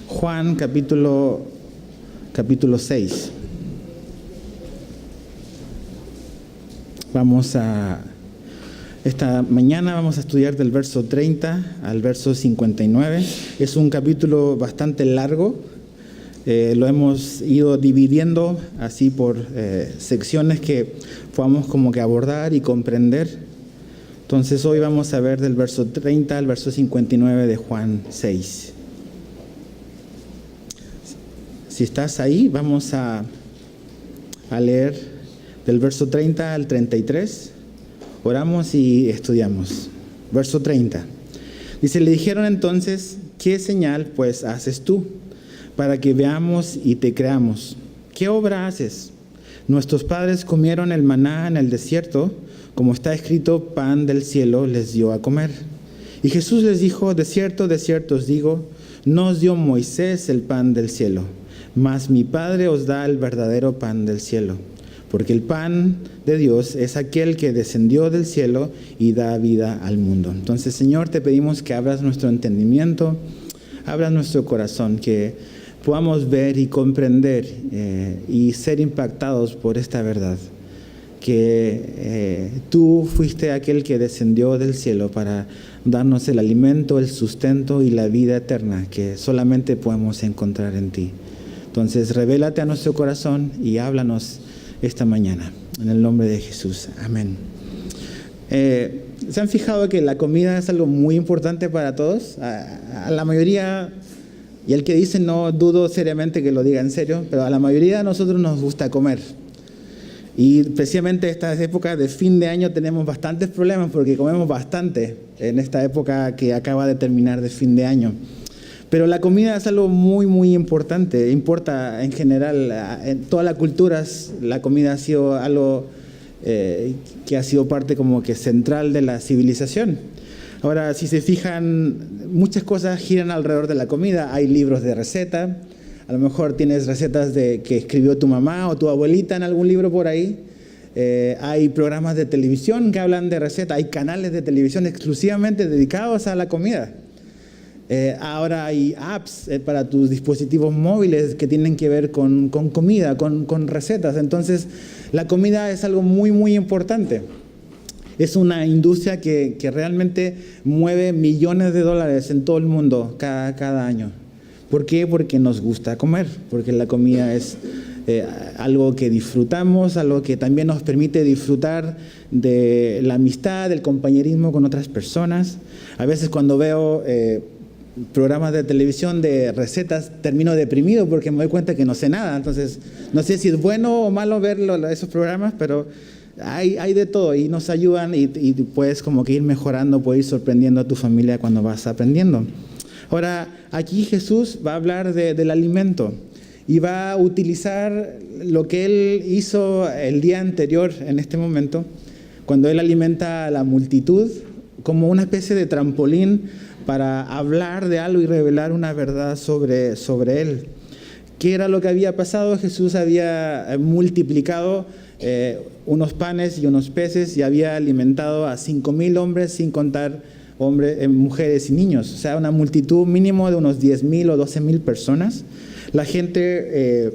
Juan capítulo 6. Esta mañana vamos a estudiar del verso 30 al verso 59. Es un capítulo bastante largo. Lo hemos ido dividiendo así por secciones que podamos como que abordar y comprender. Entonces hoy vamos a ver del verso 30 al verso 59 de Juan 6. Si estás ahí, vamos a leer del verso 30 al 33. Oramos y estudiamos. Verso 30. Dice, le dijeron entonces, ¿qué señal pues haces tú para que veamos y te creamos? ¿Qué obra haces? Nuestros padres comieron el maná en el desierto, como está escrito, pan del cielo les dio a comer. Y Jesús les dijo, de cierto os digo, no os dio Moisés el pan del cielo, mas mi Padre os da el verdadero pan del cielo. Porque el pan de Dios es aquel que descendió del cielo y da vida al mundo. Entonces, Señor, te pedimos que abras nuestro entendimiento, abras nuestro corazón, que podamos ver y comprender y ser impactados por esta verdad. Que tú fuiste aquel que descendió del cielo para darnos el alimento, el sustento y la vida eterna que solamente podemos encontrar en ti. Entonces, revélate a nuestro corazón y háblanos esta mañana. En el nombre de Jesús. Amén. ¿Se han fijado que la comida es algo muy importante para todos? A la mayoría, y el que dice no dudo seriamente que lo diga en serio, pero a la mayoría de nosotros nos gusta comer. Y precisamente estas épocas de fin de año tenemos bastantes problemas porque comemos bastante en esta época que acaba de terminar de fin de año. Pero la comida es algo muy, muy importante. Importa en general, en todas las culturas, la comida ha sido algo que ha sido parte como que central de la civilización. Ahora, si se fijan, muchas cosas giran alrededor de la comida. Hay libros de receta. A lo mejor tienes recetas que escribió tu mamá o tu abuelita en algún libro por ahí. Hay programas de televisión que hablan de recetas. Hay canales de televisión exclusivamente dedicados a la comida. Ahora hay apps para tus dispositivos móviles que tienen que ver con comida, con recetas. Entonces, la comida es algo muy, muy importante. Es una industria que realmente mueve millones de dólares en todo el mundo cada año. ¿Por qué? Porque nos gusta comer, porque la comida es algo que disfrutamos, algo que también nos permite disfrutar de la amistad, del compañerismo con otras personas. A veces cuando veo programas de televisión de recetas, termino deprimido porque me doy cuenta que no sé nada. Entonces, no sé si es bueno o malo ver esos programas, pero hay de todo y nos ayudan y puedes como que ir mejorando, puedes ir sorprendiendo a tu familia cuando vas aprendiendo. Ahora, aquí Jesús va a hablar del alimento y va a utilizar lo que Él hizo el día anterior en este momento, cuando Él alimenta a la multitud, como una especie de trampolín para hablar de algo y revelar una verdad sobre Él. ¿Qué era lo que había pasado? Jesús había multiplicado unos panes y unos peces y había alimentado a 5,000 hombres, sin contar mujeres y niños. O sea, una multitud mínimo de unos 10,000 o 12,000 personas. La gente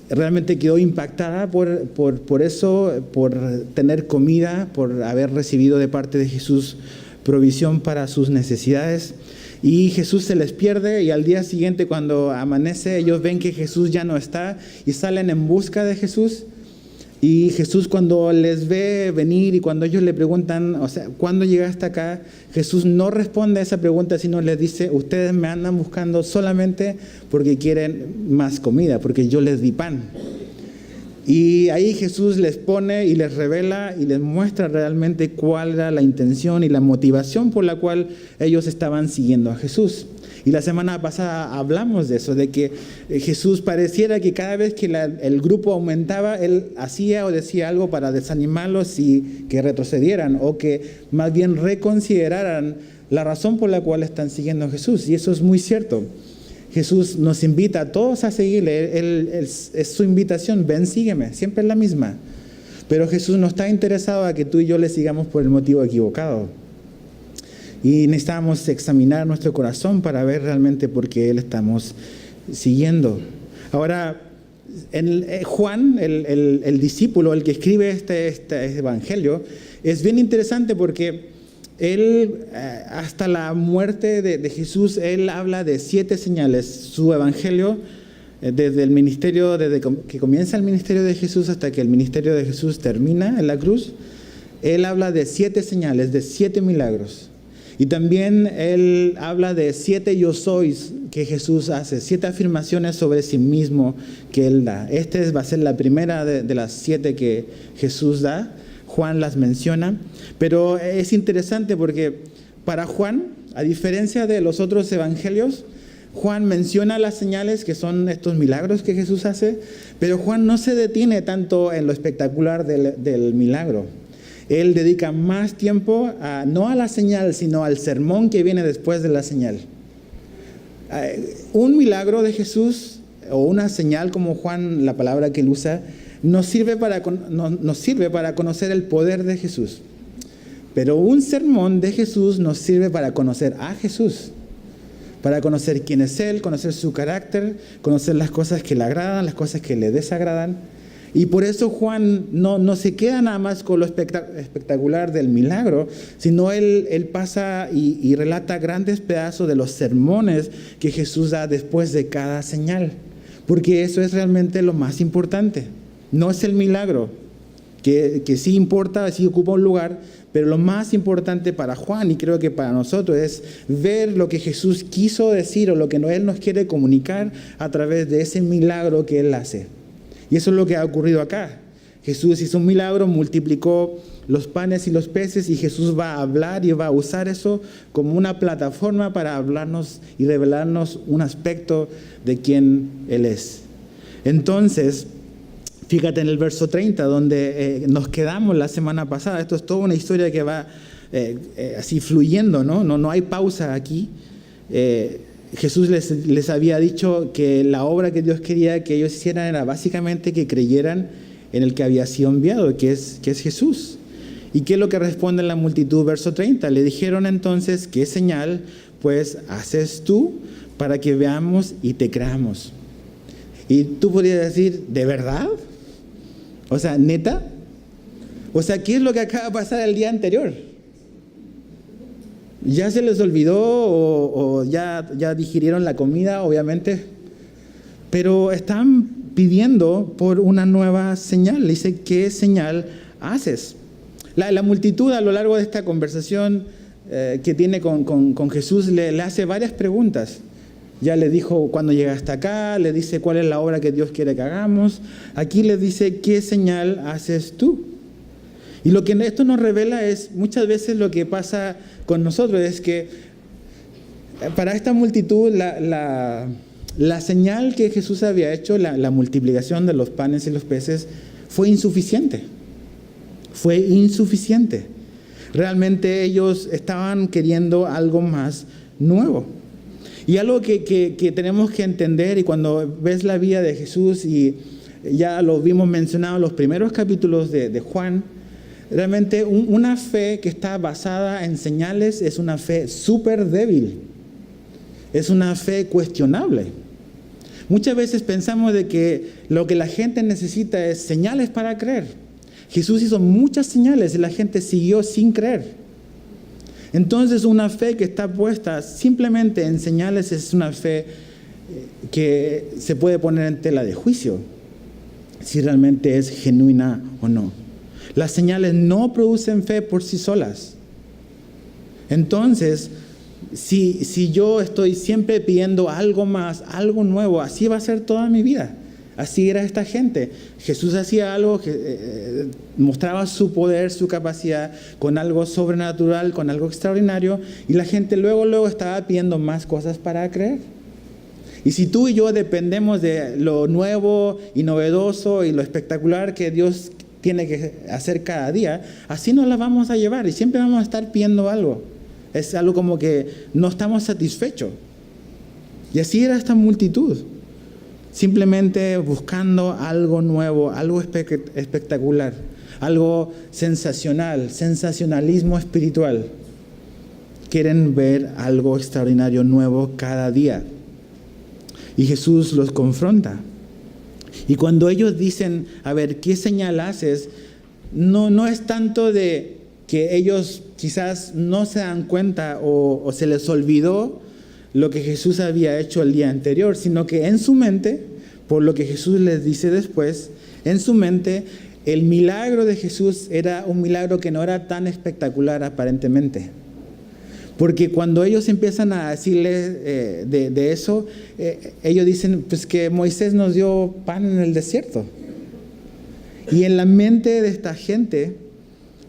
realmente quedó impactada por eso, por tener comida, por haber recibido de parte de Jesús provisión para sus necesidades. Y Jesús se les pierde y al día siguiente cuando amanece ellos ven que Jesús ya no está y salen en busca de Jesús. Y Jesús cuando les ve venir y cuando ellos le preguntan, o sea, ¿cuándo llegaste acá? Jesús no responde a esa pregunta, sino les dice, ustedes me andan buscando solamente porque quieren más comida, porque yo les di pan. Y ahí Jesús les pone y les revela y les muestra realmente cuál era la intención y la motivación por la cual ellos estaban siguiendo a Jesús. Y la semana pasada hablamos de eso, de que Jesús pareciera que cada vez que el grupo aumentaba, Él hacía o decía algo para desanimarlos y que retrocedieran o que más bien reconsideraran la razón por la cual están siguiendo a Jesús. Y eso es muy cierto. Jesús nos invita a todos a seguirle. Es su invitación, ven, sígueme, siempre es la misma. Pero Jesús no está interesado a que tú y yo le sigamos por el motivo equivocado. Y necesitamos examinar nuestro corazón para ver realmente por qué le estamos siguiendo. Ahora, Juan, el discípulo, el que escribe este evangelio, es bien interesante porque él, hasta la muerte de Jesús, él habla de 7 señales. Su evangelio, desde el ministerio, desde que comienza el ministerio de Jesús hasta que el ministerio de Jesús termina en la cruz, él habla de 7 señales, de 7 milagros. Y también él habla de 7 yo sois que Jesús hace, 7 afirmaciones sobre sí mismo que él da. Va a ser la primera de las 7 que Jesús da. Juan las menciona, pero es interesante porque para Juan, a diferencia de los otros evangelios, Juan menciona las señales que son estos milagros que Jesús hace, pero Juan no se detiene tanto en lo espectacular del milagro. Él dedica más tiempo no a la señal, sino al sermón que viene después de la señal. Un milagro de Jesús, o una señal como Juan, la palabra que él usa, nos sirve para conocer el poder de Jesús. Pero un sermón de Jesús nos sirve para conocer a Jesús, para conocer quién es Él, conocer su carácter, conocer las cosas que le agradan, las cosas que le desagradan. Y por eso Juan no se queda nada más con lo espectacular del milagro, sino él pasa y relata grandes pedazos de los sermones que Jesús da después de cada señal. Porque eso es realmente lo más importante. No es el milagro, que sí importa, sí ocupa un lugar, pero lo más importante para Juan, y creo que para nosotros, es ver lo que Jesús quiso decir o lo que Él nos quiere comunicar a través de ese milagro que Él hace. Y eso es lo que ha ocurrido acá. Jesús hizo un milagro, multiplicó los panes y los peces, y Jesús va a hablar y va a usar eso como una plataforma para hablarnos y revelarnos un aspecto de quién Él es. Entonces, fíjate en el verso 30, donde nos quedamos la semana pasada. Esto es toda una historia que va así fluyendo, ¿no? No hay pausa aquí. Jesús les había dicho que la obra que Dios quería que ellos hicieran era básicamente que creyeran en el que había sido enviado, que es Jesús. ¿Y qué es lo que responde la multitud? Verso 30. Le dijeron entonces, ¿qué señal pues haces tú para que veamos y te creamos? Y tú podrías decir, ¿de verdad? O sea, ¿neta? O sea, ¿qué es lo que acaba de pasar el día anterior? ¿Ya se les olvidó o ya digirieron la comida, obviamente? Pero están pidiendo por una nueva señal. Le dice, ¿qué señal haces? La multitud a lo largo de esta conversación que tiene con Jesús le hace varias preguntas. Ya le dijo cuándo llegaste acá, le dice cuál es la obra que Dios quiere que hagamos. Aquí le dice, ¿qué señal haces tú? Y lo que esto nos revela es muchas veces lo que pasa con nosotros, es que para esta multitud la señal que Jesús había hecho, la multiplicación de los panes y los peces, fue insuficiente. Fue insuficiente. Realmente ellos estaban queriendo algo más nuevo. Y algo que tenemos que entender, y cuando ves la vida de Jesús, y ya lo vimos mencionado en los primeros capítulos de Juan, realmente una fe que está basada en señales es una fe súper débil. Es una fe cuestionable. Muchas veces pensamos de que lo que la gente necesita es señales para creer. Jesús hizo muchas señales y la gente siguió sin creer. Entonces, una fe que está puesta simplemente en señales es una fe que se puede poner en tela de juicio, si realmente es genuina o no. Las señales no producen fe por sí solas. Entonces, si yo estoy siempre pidiendo algo más, algo nuevo, así va a ser toda mi vida. Así era esta gente. Jesús hacía algo que mostraba su poder, su capacidad, con algo sobrenatural, con algo extraordinario, y la gente luego estaba pidiendo más cosas para creer. Y si tú y yo dependemos de lo nuevo y novedoso y lo espectacular que Dios tiene que hacer cada día, así nos la vamos a llevar y siempre vamos a estar pidiendo algo. Es algo como que no estamos satisfechos. Y así era esta multitud. simplemente buscando algo nuevo, algo espectacular, algo sensacional, sensacionalismo espiritual. Quieren ver algo extraordinario nuevo cada día. Y Jesús los confronta. Y cuando ellos dicen, a ver, ¿qué señal haces? No es tanto de que ellos quizás no se dan cuenta o se les olvidó lo que Jesús había hecho el día anterior, sino que en su mente, por lo que Jesús les dice después, en su mente, el milagro de Jesús era un milagro que no era tan espectacular aparentemente. Porque cuando ellos empiezan a decirle de eso, ellos dicen pues que Moisés nos dio pan en el desierto. Y en la mente de esta gente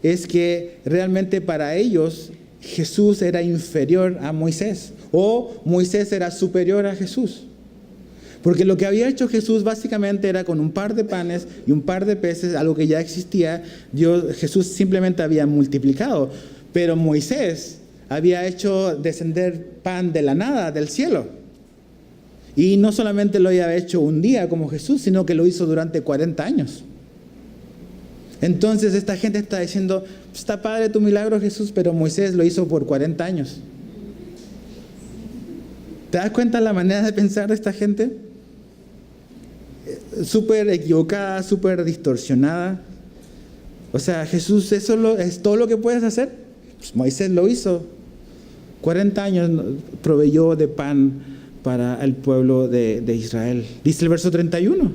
es que realmente para ellos Jesús era inferior a Moisés o Moisés era superior a Jesús. Porque lo que había hecho Jesús básicamente era con un par de panes y un par de peces, algo que ya existía, Jesús simplemente había multiplicado. Pero Moisés había hecho descender pan de la nada, del cielo. Y no solamente lo había hecho un día como Jesús, sino que lo hizo durante 40 años. Entonces esta gente está diciendo, está padre tu milagro Jesús, pero Moisés lo hizo por 40 años. ¿Te das cuenta la manera de pensar de esta gente? Súper equivocada, súper distorsionada. O sea, Jesús, ¿eso es todo lo que puedes hacer? Pues Moisés lo hizo. 40 años proveyó de pan para el pueblo de Israel. Dice el verso 31.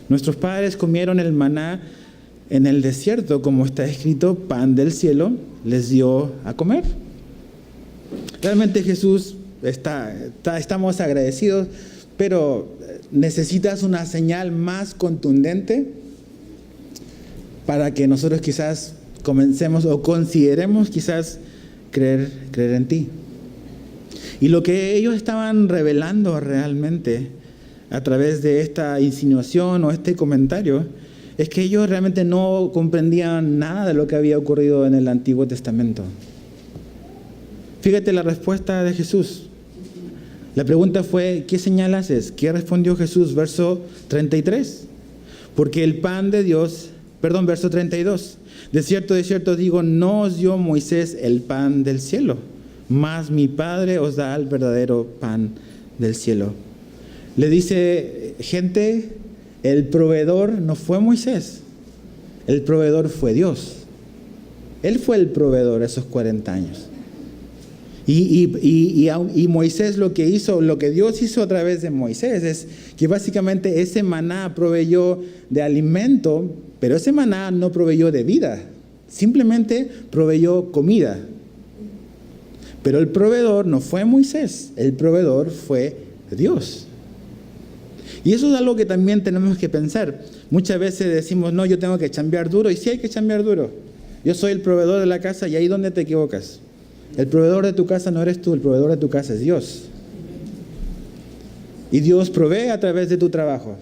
Nuestros padres comieron el maná en el desierto, como está escrito, pan del cielo les dio a comer. Realmente Jesús, estamos agradecidos, pero necesitas una señal más contundente para que nosotros quizás comencemos o consideremos quizás creer en ti. Y lo que ellos estaban revelando realmente a través de esta insinuación o este comentario es que ellos realmente no comprendían nada de lo que había ocurrido en el Antiguo Testamento. Fíjate la respuesta de Jesús. La pregunta fue, ¿qué señal haces? ¿Qué respondió Jesús? Verso 33. Porque el pan de Dios, verso 32. De cierto digo, no os dio Moisés el pan del cielo, mas mi Padre os da el verdadero pan del cielo. Le dice, gente, el proveedor no fue Moisés, el proveedor fue Dios. Él fue el proveedor esos 40 años. Y Moisés lo que hizo, lo que Dios hizo a través de Moisés es que básicamente ese maná proveyó de alimento, pero ese maná no proveyó de vida, simplemente proveyó comida. Pero el proveedor no fue Moisés, el proveedor fue Dios. Y eso es algo que también tenemos que pensar. Muchas veces decimos, no, yo tengo que chambear duro, y sí hay que chambear duro. Yo soy el proveedor de la casa, y ahí es donde te equivocas. El proveedor de tu casa no eres tú, el proveedor de tu casa es Dios. Y Dios provee a través de tu trabajo.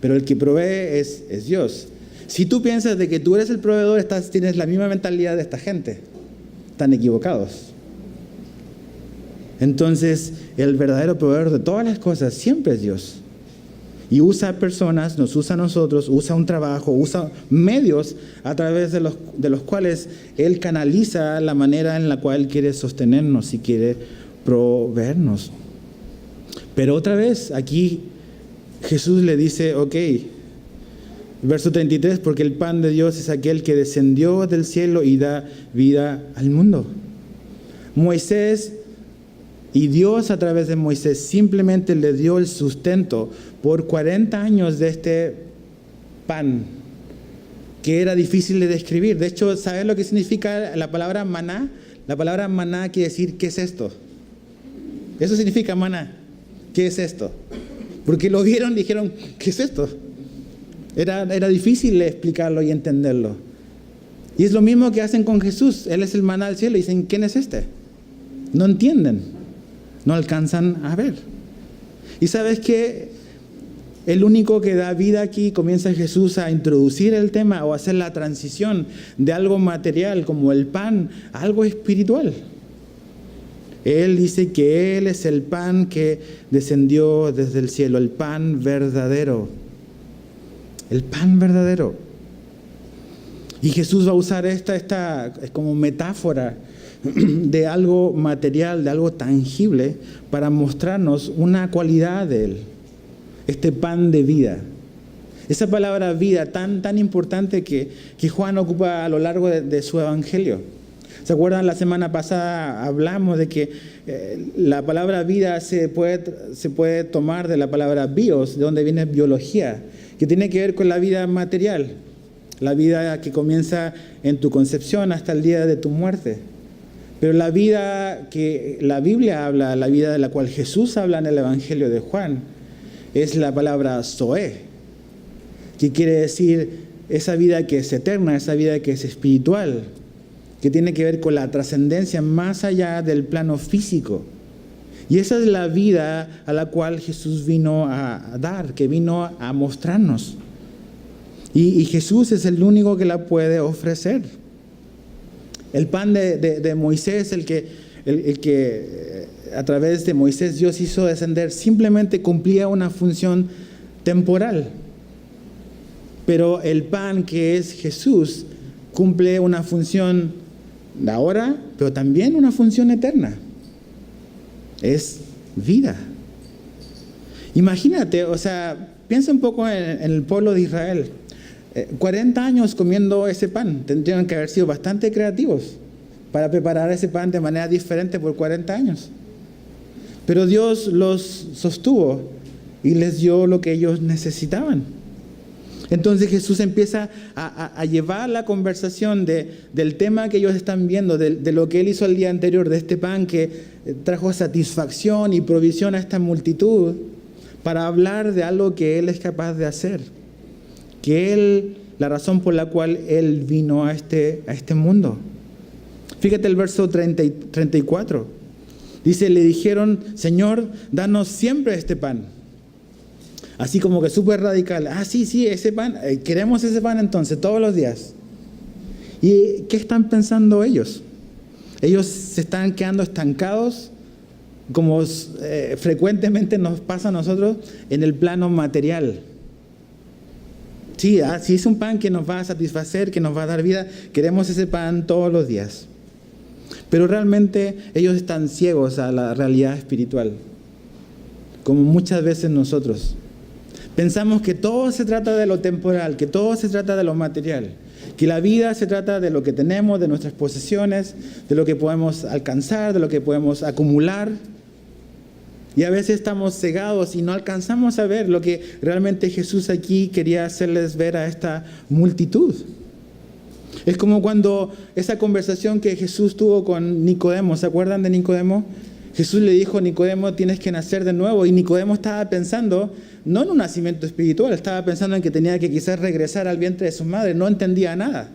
Pero el que provee es Dios. Si tú piensas de que tú eres el proveedor, tienes la misma mentalidad de esta gente. Están equivocados. Entonces, el verdadero proveedor de todas las cosas siempre es Dios. Y usa personas, nos usa a nosotros, usa un trabajo, usa medios a través de los cuales Él canaliza la manera en la cual quiere sostenernos y quiere proveernos. Pero otra vez, aquí Jesús le dice, ok, verso 33, porque el pan de Dios es aquel que descendió del cielo y da vida al mundo. Moisés y Dios a través de Moisés simplemente le dio el sustento por 40 años de este pan que era difícil de describir. De hecho, ¿sabes lo que significa la palabra maná? La palabra maná quiere decir, ¿qué es esto? Eso significa maná. ¿Qué es esto? Porque lo vieron y dijeron, ¿qué es esto? Era difícil explicarlo y entenderlo. Y es lo mismo que hacen con Jesús. Él es el maná del cielo y dicen, ¿quién es este? No entienden. No alcanzan a ver. Y sabes que el único que da vida aquí, comienza Jesús a introducir el tema o a hacer la transición de algo material como el pan a algo espiritual. Él dice que Él es el pan que descendió desde el cielo, el pan verdadero. El pan verdadero. Y Jesús va a usar esta como metáfora de algo material, de algo tangible, para mostrarnos una cualidad de Él. Este pan de vida. Esa palabra vida tan importante que Juan ocupa a lo largo de su evangelio. ¿Se acuerdan? La semana pasada hablamos de que la palabra vida se puede tomar de la palabra bios, de donde viene biología, que tiene que ver con la vida material, la vida que comienza en tu concepción hasta el día de tu muerte. Pero la vida que la Biblia habla, la vida de la cual Jesús habla en el Evangelio de Juan, es la palabra zoé, que quiere decir esa vida que es eterna, esa vida que es espiritual, que tiene que ver con la trascendencia más allá del plano físico. Y esa es la vida a la cual Jesús vino a dar, que vino a mostrarnos. Y Jesús es el único que la puede ofrecer. El pan de Moisés, el que a través de Moisés Dios hizo descender, simplemente cumplía una función temporal. Pero el pan que es Jesús cumple una función de ahora, pero también una función eterna. Es vida. Imagínate, o sea, piensa un poco en el pueblo de Israel. 40 años comiendo ese pan. Tendrían que haber sido bastante creativos para preparar ese pan de manera diferente por 40 años. Pero Dios los sostuvo y les dio lo que ellos necesitaban. Entonces Jesús empieza a llevar la conversación del tema que ellos están viendo, de lo que Él hizo el día anterior, de este pan que trajo satisfacción y provisión a esta multitud, para hablar de algo que Él es capaz de hacer. La razón por la cual Él vino a este mundo. Fíjate el verso 34. Dice, le dijeron, Señor, danos siempre este pan. Así como que súper radical. Sí, ese pan, queremos ese pan entonces, todos los días. ¿Y qué están pensando ellos? Ellos se están quedando estancados, como frecuentemente nos pasa a nosotros, en el plano material. Sí, si es un pan que nos va a satisfacer, que nos va a dar vida, queremos ese pan todos los días. Pero realmente ellos están ciegos a la realidad espiritual, como muchas veces nosotros. Pensamos que todo se trata de lo temporal, que todo se trata de lo material, que la vida se trata de lo que tenemos, de nuestras posesiones, de lo que podemos alcanzar, de lo que podemos acumular. Y a veces estamos cegados y no alcanzamos a ver lo que realmente Jesús aquí quería hacerles ver a esta multitud. Es como cuando esa conversación que Jesús tuvo con Nicodemo, ¿se acuerdan de Nicodemo? Jesús le dijo, Nicodemo, tienes que nacer de nuevo. Y Nicodemo estaba pensando, no en un nacimiento espiritual, estaba pensando en que tenía que quizás regresar al vientre de su madre. No entendía nada.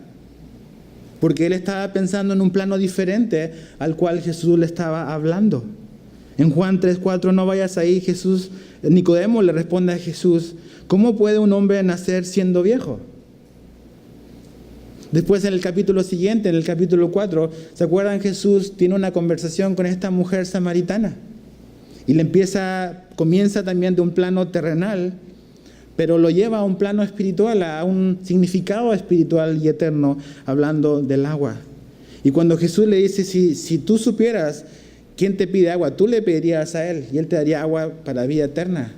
Porque él estaba pensando en un plano diferente al cual Jesús le estaba hablando. En Juan 3:4, no vayas ahí, Nicodemo le responde a Jesús, ¿cómo puede un hombre nacer siendo viejo? Después en el capítulo siguiente, en el capítulo 4, ¿se acuerdan? Jesús tiene una conversación con esta mujer samaritana. Y comienza también de un plano terrenal, pero lo lleva a un plano espiritual, a un significado espiritual y eterno, hablando del agua. Y cuando Jesús le dice, si tú supieras quién te pide agua, tú le pedirías a Él y Él te daría agua para vida eterna.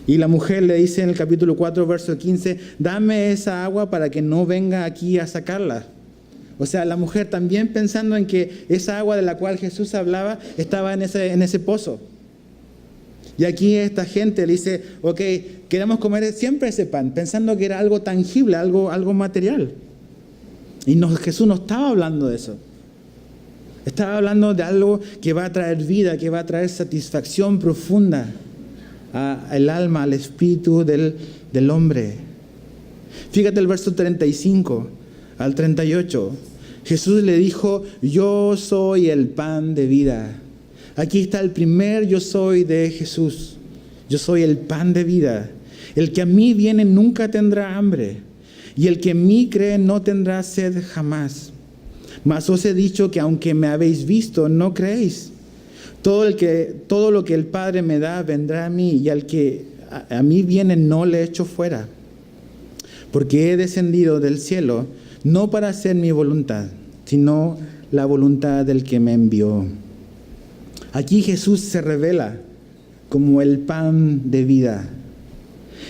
Y la mujer le dice en el capítulo 4, verso 15, dame esa agua para que no venga aquí a sacarla. O sea, la mujer también pensando en que esa agua de la cual Jesús hablaba estaba en ese pozo. Y aquí esta gente le dice, ok, queremos comer siempre ese pan, pensando que era algo tangible, algo material. Y Jesús no estaba hablando de eso. Estaba hablando de algo que va a traer vida, que va a traer satisfacción profunda al alma, al espíritu del hombre. Fíjate el verso 35 al 38. Jesús le dijo, yo soy el pan de vida. Aquí está el primer yo soy de Jesús. Yo soy el pan de vida. El que a mí viene nunca tendrá hambre, y el que en mí cree no tendrá sed jamás. Mas os he dicho que aunque me habéis visto, no creéis. Todo lo que el Padre me da vendrá a mí, y al que a mí viene no le echo fuera. Porque he descendido del cielo, no para hacer mi voluntad, sino la voluntad del que me envió. Aquí Jesús se revela como el pan de vida.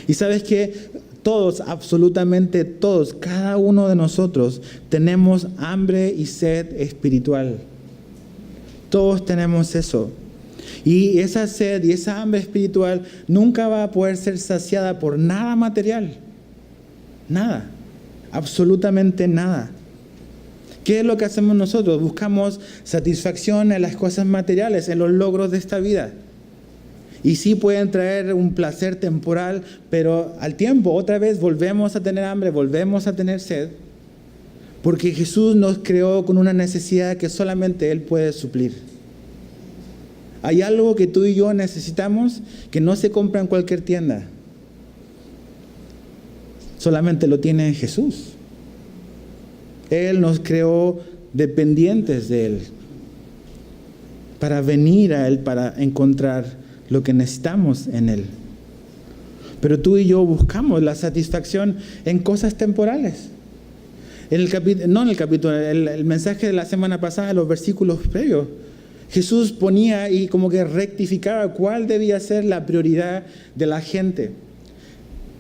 Y sabes que todos, absolutamente todos, cada uno de nosotros tenemos hambre y sed espiritual. Todos tenemos eso. Y esa sed y esa hambre espiritual nunca va a poder ser saciada por nada material. Nada. Absolutamente nada. ¿Qué es lo que hacemos nosotros? Buscamos satisfacción en las cosas materiales, en los logros de esta vida. Y sí pueden traer un placer temporal, pero al tiempo otra vez volvemos a tener hambre, volvemos a tener sed. Porque Jesús nos creó con una necesidad que solamente Él puede suplir. Hay algo que tú y yo necesitamos que no se compra en cualquier tienda. Solamente lo tiene Jesús. Él nos creó dependientes de Él. Para venir a Él, para encontrar lo que necesitamos en Él. Pero tú y yo buscamos la satisfacción en cosas temporales. El mensaje de la semana pasada, los versículos previos, Jesús ponía y como que rectificaba cuál debía ser la prioridad de la gente.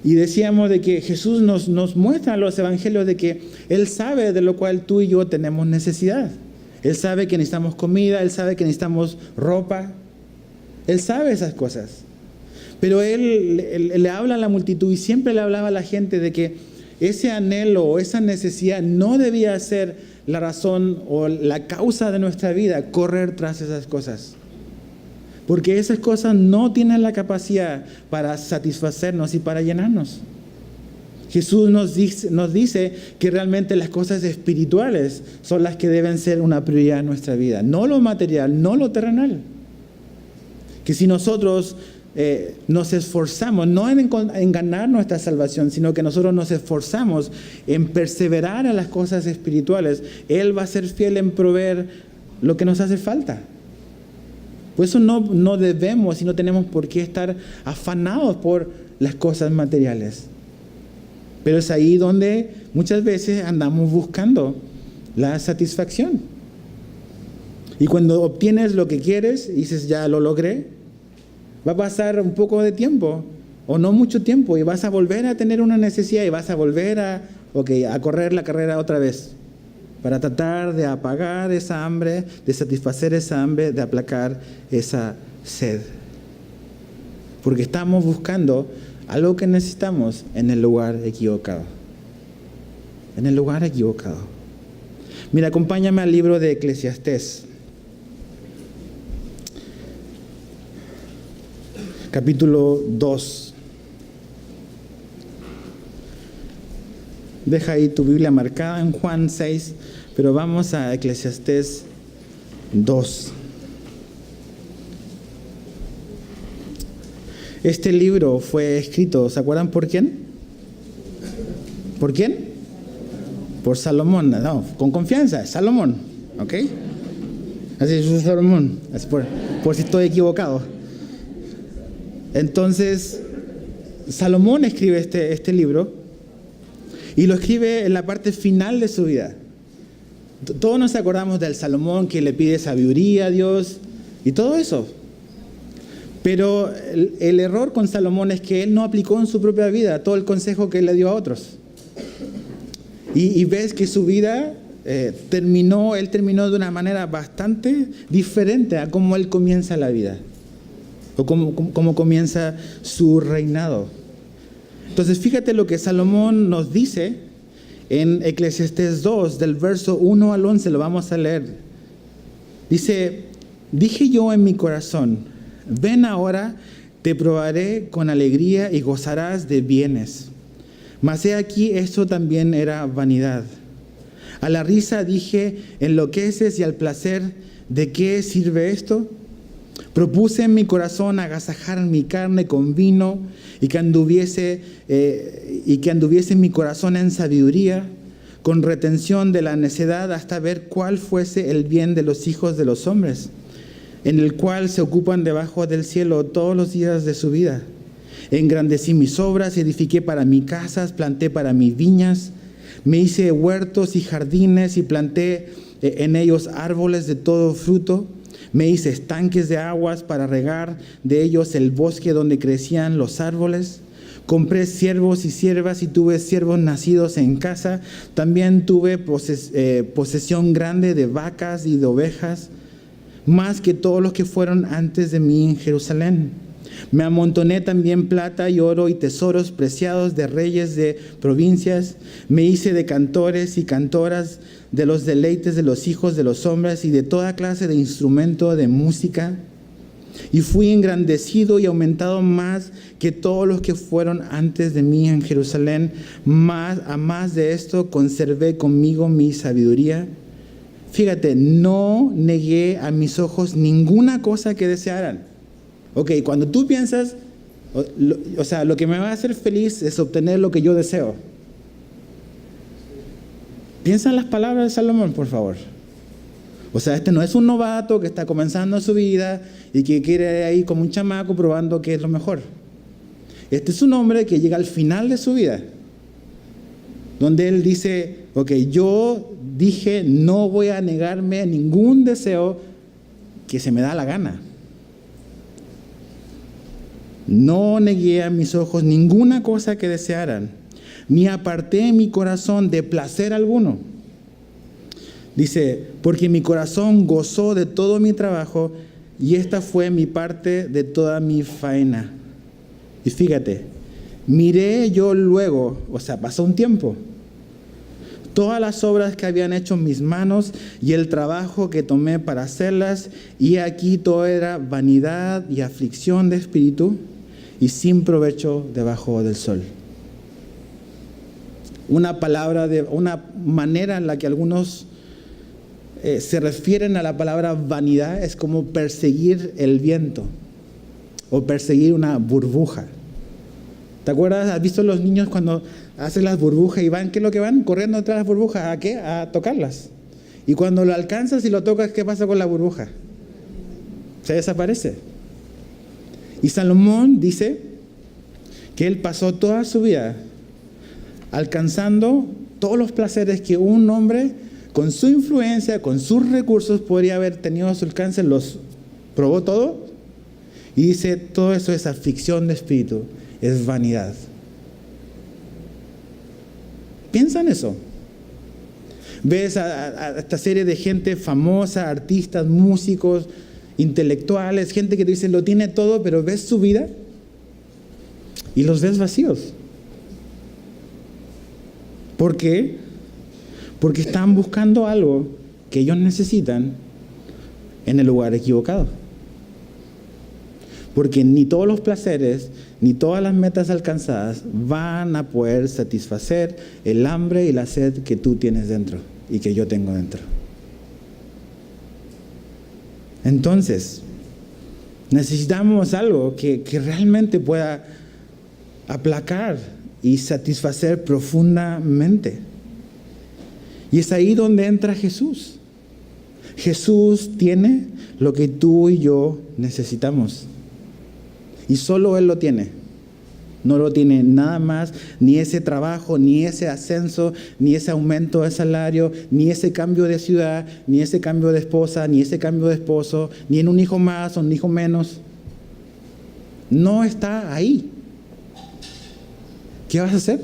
Y decíamos de que Jesús nos muestra en los evangelios de que Él sabe de lo cual tú y yo tenemos necesidad. Él sabe que necesitamos comida, Él sabe que necesitamos ropa. Él sabe esas cosas. Pero Él le habla a la multitud y siempre le hablaba a la gente de que ese anhelo o esa necesidad no debía ser la razón o la causa de nuestra vida, correr tras esas cosas. Porque esas cosas no tienen la capacidad para satisfacernos y para llenarnos. Jesús nos dice que realmente las cosas espirituales son las que deben ser una prioridad en nuestra vida. No lo material, no lo terrenal. Que si nosotros nos esforzamos, no en ganar nuestra salvación, sino que nosotros nos esforzamos en perseverar en las cosas espirituales, Él va a ser fiel en proveer lo que nos hace falta. Por eso no debemos y no tenemos por qué estar afanados por las cosas materiales. Pero es ahí donde muchas veces andamos buscando la satisfacción. Y cuando obtienes lo que quieres y dices, ya lo logré, va a pasar un poco de tiempo, o no mucho tiempo, y vas a volver a tener una necesidad y vas a volver a correr la carrera otra vez, para tratar de apagar esa hambre, de satisfacer esa hambre, de aplacar esa sed. Porque estamos buscando algo que necesitamos en el lugar equivocado. En el lugar equivocado. Mira, acompáñame al libro de Eclesiastés. Capítulo 2. Deja ahí tu Biblia marcada en Juan 6, pero vamos a Eclesiastés 2. Este libro fue escrito, ¿se acuerdan por quién? ¿Por quién? Por Salomón. No, con confianza, Salomón, ¿ok? Así es, Salomón, así por si estoy equivocado. Entonces, Salomón escribe este libro y lo escribe en la parte final de su vida. Todos nos acordamos del Salomón que le pide sabiduría a Dios y todo eso. Pero el error con Salomón es que él no aplicó en su propia vida todo el consejo que él le dio a otros. Y ves que su vida él terminó de una manera bastante diferente a cómo él comienza la vida. O cómo comienza su reinado. Entonces fíjate lo que Salomón nos dice en Eclesiastés 2, del verso 1 al 11, lo vamos a leer. Dice, dije yo en mi corazón, ven ahora, te probaré con alegría y gozarás de bienes. Mas he aquí, esto también era vanidad. A la risa dije, enloqueces, y al placer, ¿de qué sirve esto? Propuse en mi corazón agasajar mi carne con vino y que anduviese mi corazón en sabiduría. con retención de la necedad hasta ver cuál fuese el bien de los hijos de los hombres, en el cual se ocupan debajo del cielo todos los días de su vida. Engrandecí mis obras, edifiqué para mí casas, planté para mí viñas, me hice huertos y jardines y planté en ellos árboles de todo fruto. Me hice estanques de aguas para regar de ellos el bosque donde crecían los árboles. Compré siervos y siervas y tuve siervos nacidos en casa. También tuve posesión grande de vacas y de ovejas, más que todos los que fueron antes de mí en Jerusalén. Me amontoné también plata y oro y tesoros preciados de reyes de provincias. Me hice de cantores y cantoras de los deleites de los hijos de los hombres y de toda clase de instrumento de música. Y fui engrandecido y aumentado más que todos los que fueron antes de mí en Jerusalén. A más de esto conservé conmigo mi sabiduría. Fíjate, no negué a mis ojos ninguna cosa que desearan. Ok, cuando tú piensas, lo que me va a hacer feliz es obtener lo que yo deseo. Piensa en las palabras de Salomón, por favor. Este no es un novato que está comenzando su vida y que quiere ahí como un chamaco probando qué es lo mejor. Este es un hombre que llega al final de su vida, donde él dice, yo dije, no voy a negarme a ningún deseo que se me da la gana. No negué a mis ojos ninguna cosa que desearan, ni aparté mi corazón de placer alguno. Dice, porque mi corazón gozó de todo mi trabajo y esta fue mi parte de toda mi faena. Y fíjate, miré yo luego, pasó un tiempo, todas las obras que habían hecho mis manos y el trabajo que tomé para hacerlas, y aquí todo era vanidad y aflicción de espíritu y sin provecho debajo del sol. Una manera en la que algunos se refieren a la palabra vanidad es como perseguir el viento o perseguir una burbuja. ¿Te acuerdas? ¿Has visto los niños cuando hacen las burbujas y van? ¿Qué es lo que van? Corriendo detrás de las burbujas. ¿A qué? A tocarlas. Y cuando lo alcanzas y lo tocas, ¿qué pasa con la burbuja? Se desaparece. Y Salomón dice que él pasó toda su vida alcanzando todos los placeres que un hombre con su influencia, con sus recursos podría haber tenido a su alcance. Los probó todo y dice, todo eso es aflicción de espíritu, es vanidad. Piensa en eso. Ves a esta serie de gente famosa, artistas, músicos, intelectuales, gente que te dice lo tiene todo, pero ves su vida y los ves vacíos. ¿Por qué? Porque están buscando algo que ellos necesitan en el lugar equivocado. Porque ni todos los placeres, ni todas las metas alcanzadas van a poder satisfacer el hambre y la sed que tú tienes dentro y que yo tengo dentro. Entonces, necesitamos algo que realmente pueda aplacar y satisfacer profundamente. Y es ahí donde entra Jesús. Jesús tiene lo que tú y yo necesitamos. Y solo Él lo tiene. No lo tiene nada más, ni ese trabajo, ni ese ascenso, ni ese aumento de salario, ni ese cambio de ciudad, ni ese cambio de esposa, ni ese cambio de esposo, ni en un hijo más o un hijo menos. No está ahí. ¿Qué vas a hacer?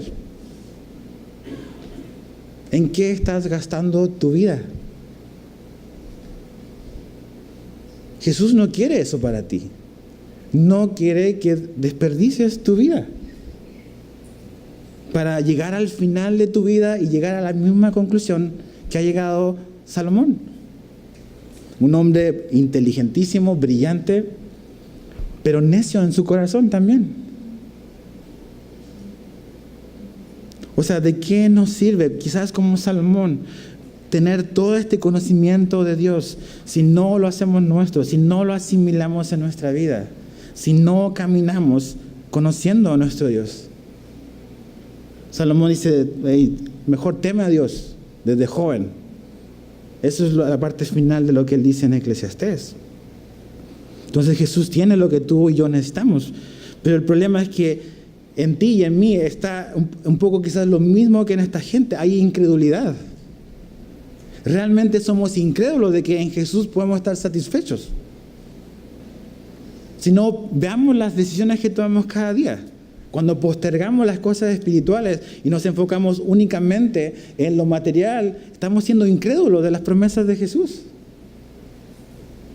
¿En qué estás gastando tu vida? Jesús no quiere eso para ti. No quiere que desperdicies tu vida para llegar al final de tu vida y llegar a la misma conclusión que ha llegado Salomón. Un hombre inteligentísimo, brillante, pero necio en su corazón también. ¿De qué nos sirve? Quizás como Salomón, tener todo este conocimiento de Dios si no lo hacemos nuestro, si no lo asimilamos en nuestra vida, si no caminamos conociendo a nuestro Dios. Salomón dice, hey, mejor teme a Dios desde joven. Eso es la parte final de lo que él dice en Eclesiastés. Entonces Jesús tiene lo que tú y yo necesitamos. Pero el problema es que en ti y en mí está un poco quizás lo mismo que en esta gente. Hay incredulidad. Realmente somos incrédulos de que en Jesús podemos estar satisfechos. Si no, veamos las decisiones que tomamos cada día. Cuando postergamos las cosas espirituales y nos enfocamos únicamente en lo material, estamos siendo incrédulos de las promesas de Jesús.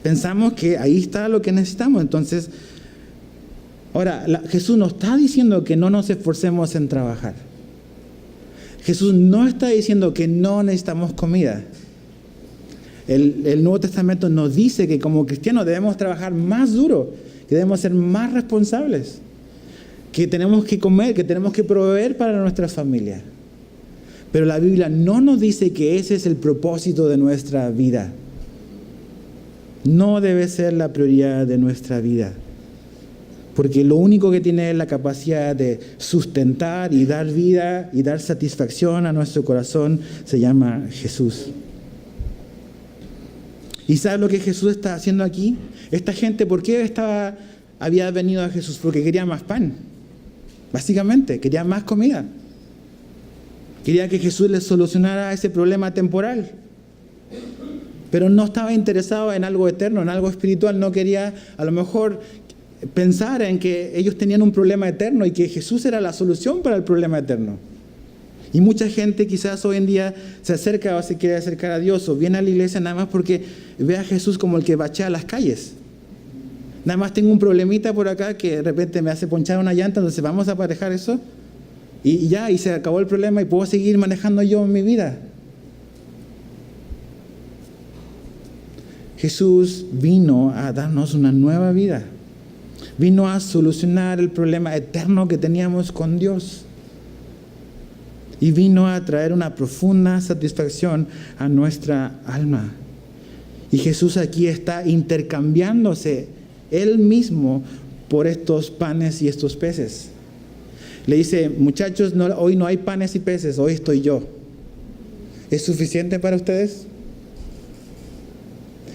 Pensamos que ahí está lo que necesitamos. Entonces, ahora, Jesús no está diciendo que no nos esforcemos en trabajar. Jesús no está diciendo que no necesitamos comida. El Nuevo Testamento nos dice que como cristianos debemos trabajar más duro, que debemos ser más responsables, que tenemos que comer, que tenemos que proveer para nuestra familia. Pero la Biblia no nos dice que ese es el propósito de nuestra vida. No debe ser la prioridad de nuestra vida. Porque lo único que tiene la capacidad de sustentar y dar vida y dar satisfacción a nuestro corazón se llama Jesús. ¿Y sabes lo que Jesús está haciendo aquí? Esta gente, ¿por qué había venido a Jesús? Porque quería más pan. Básicamente, quería más comida. Quería que Jesús les solucionara ese problema temporal. Pero no estaba interesado en algo eterno, en algo espiritual. No quería, a lo mejor, pensar en que ellos tenían un problema eterno y que Jesús era la solución para el problema eterno. Y mucha gente quizás hoy en día se acerca o se quiere acercar a Dios o viene a la iglesia nada más porque ve a Jesús como el que bachea las calles. Nada más tengo un problemita por acá que de repente me hace ponchar una llanta, entonces vamos a aparejar eso y ya, y se acabó el problema y puedo seguir manejando yo mi vida. Jesús vino a darnos una nueva vida. Vino a solucionar el problema eterno que teníamos con Dios. Y vino a traer una profunda satisfacción a nuestra alma. Y Jesús aquí está intercambiándose Él mismo por estos panes y estos peces. Le dice, muchachos, hoy no hay panes y peces, hoy estoy yo. ¿Es suficiente para ustedes?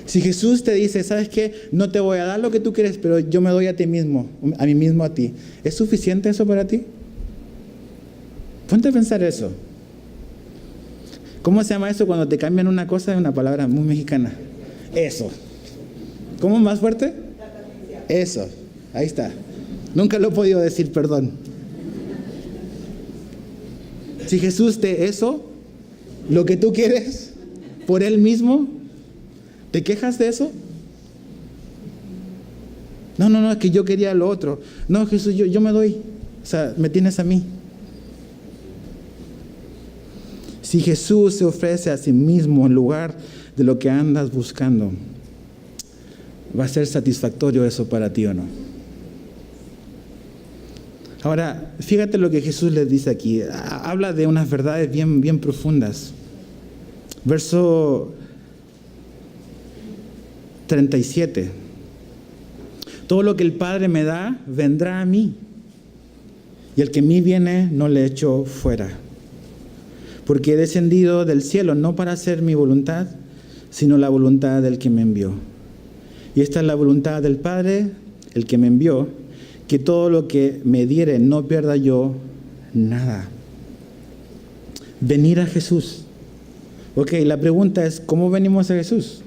Si Jesús te dice, ¿sabes qué? No te voy a dar lo que tú quieres, pero yo me doy a ti mismo, a mí mismo a ti. ¿Es suficiente eso para ti? Ponte a pensar eso. ¿Cómo se llama eso cuando te cambian una cosa? Es una palabra muy mexicana. Eso. ¿Cómo más fuerte? Eso. Ahí está. Nunca lo he podido decir, perdón. Si Jesús lo que tú quieres, por Él mismo, ¿te quejas de eso? No, es que yo quería lo otro. No, Jesús, yo me doy. O sea, me tienes a mí. Si Jesús se ofrece a sí mismo en lugar de lo que andas buscando, ¿va a ser satisfactorio eso para ti o no? Ahora, fíjate lo que Jesús les dice aquí. Habla de unas verdades bien, bien profundas. Verso 37. Todo lo que el Padre me da, vendrá a mí. Y el que a mí viene, no le echo fuera. Porque he descendido del cielo no para hacer mi voluntad, sino la voluntad del que me envió. Y esta es la voluntad del Padre, el que me envió, que todo lo que me diere no pierda yo nada. Venir a Jesús. Ok, la pregunta es, ¿cómo venimos a Jesús?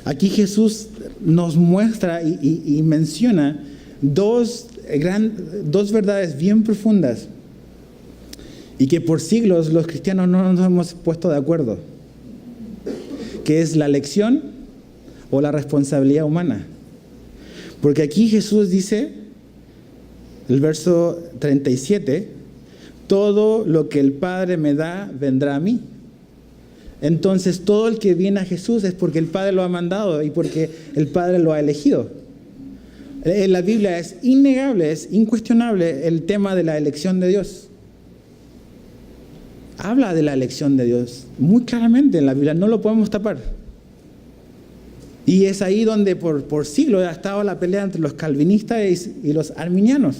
Aquí Jesús nos muestra y menciona dos verdades bien profundas y que por siglos los cristianos no nos hemos puesto de acuerdo, que es la elección o la responsabilidad humana. Porque aquí Jesús dice, el verso 37, todo lo que el Padre me da vendrá a mí. Entonces todo el que viene a Jesús es porque el Padre lo ha mandado y porque el Padre lo ha elegido. En la Biblia es innegable, es incuestionable el tema de la elección de Dios. Habla de la elección de Dios muy claramente en la Biblia, no lo podemos tapar. Y es ahí donde por siglos ha estado la pelea entre los calvinistas y los arminianos.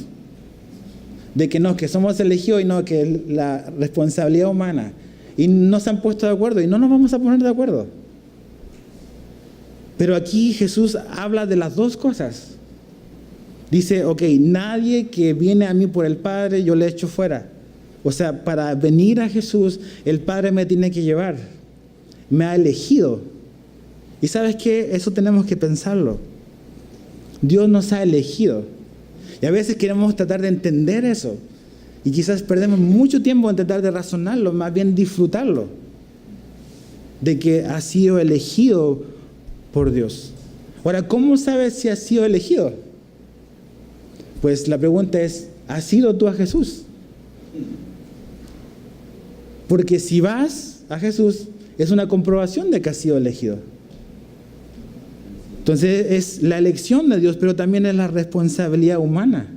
de que no, que somos elegidos y no, que la responsabilidad humana. Y no se han puesto de acuerdo y no nos vamos a poner de acuerdo. Pero aquí Jesús habla de las dos cosas. Dice, ok, nadie que viene a mí por el Padre, yo le echo fuera. O sea, para venir a Jesús, el Padre me tiene que llevar. Me ha elegido. Y ¿sabes qué? Eso tenemos que pensarlo. Dios nos ha elegido. Y a veces queremos tratar de entender eso. Y quizás perdemos mucho tiempo en tratar de razonarlo, más bien disfrutarlo. De que ha sido elegido por Dios. Ahora, ¿cómo sabes si has sido elegido? Pues la pregunta es, ¿has ido tú a Jesús? Porque si vas a Jesús, es una comprobación de que has sido elegido. Entonces es la elección de Dios, pero también es la responsabilidad humana.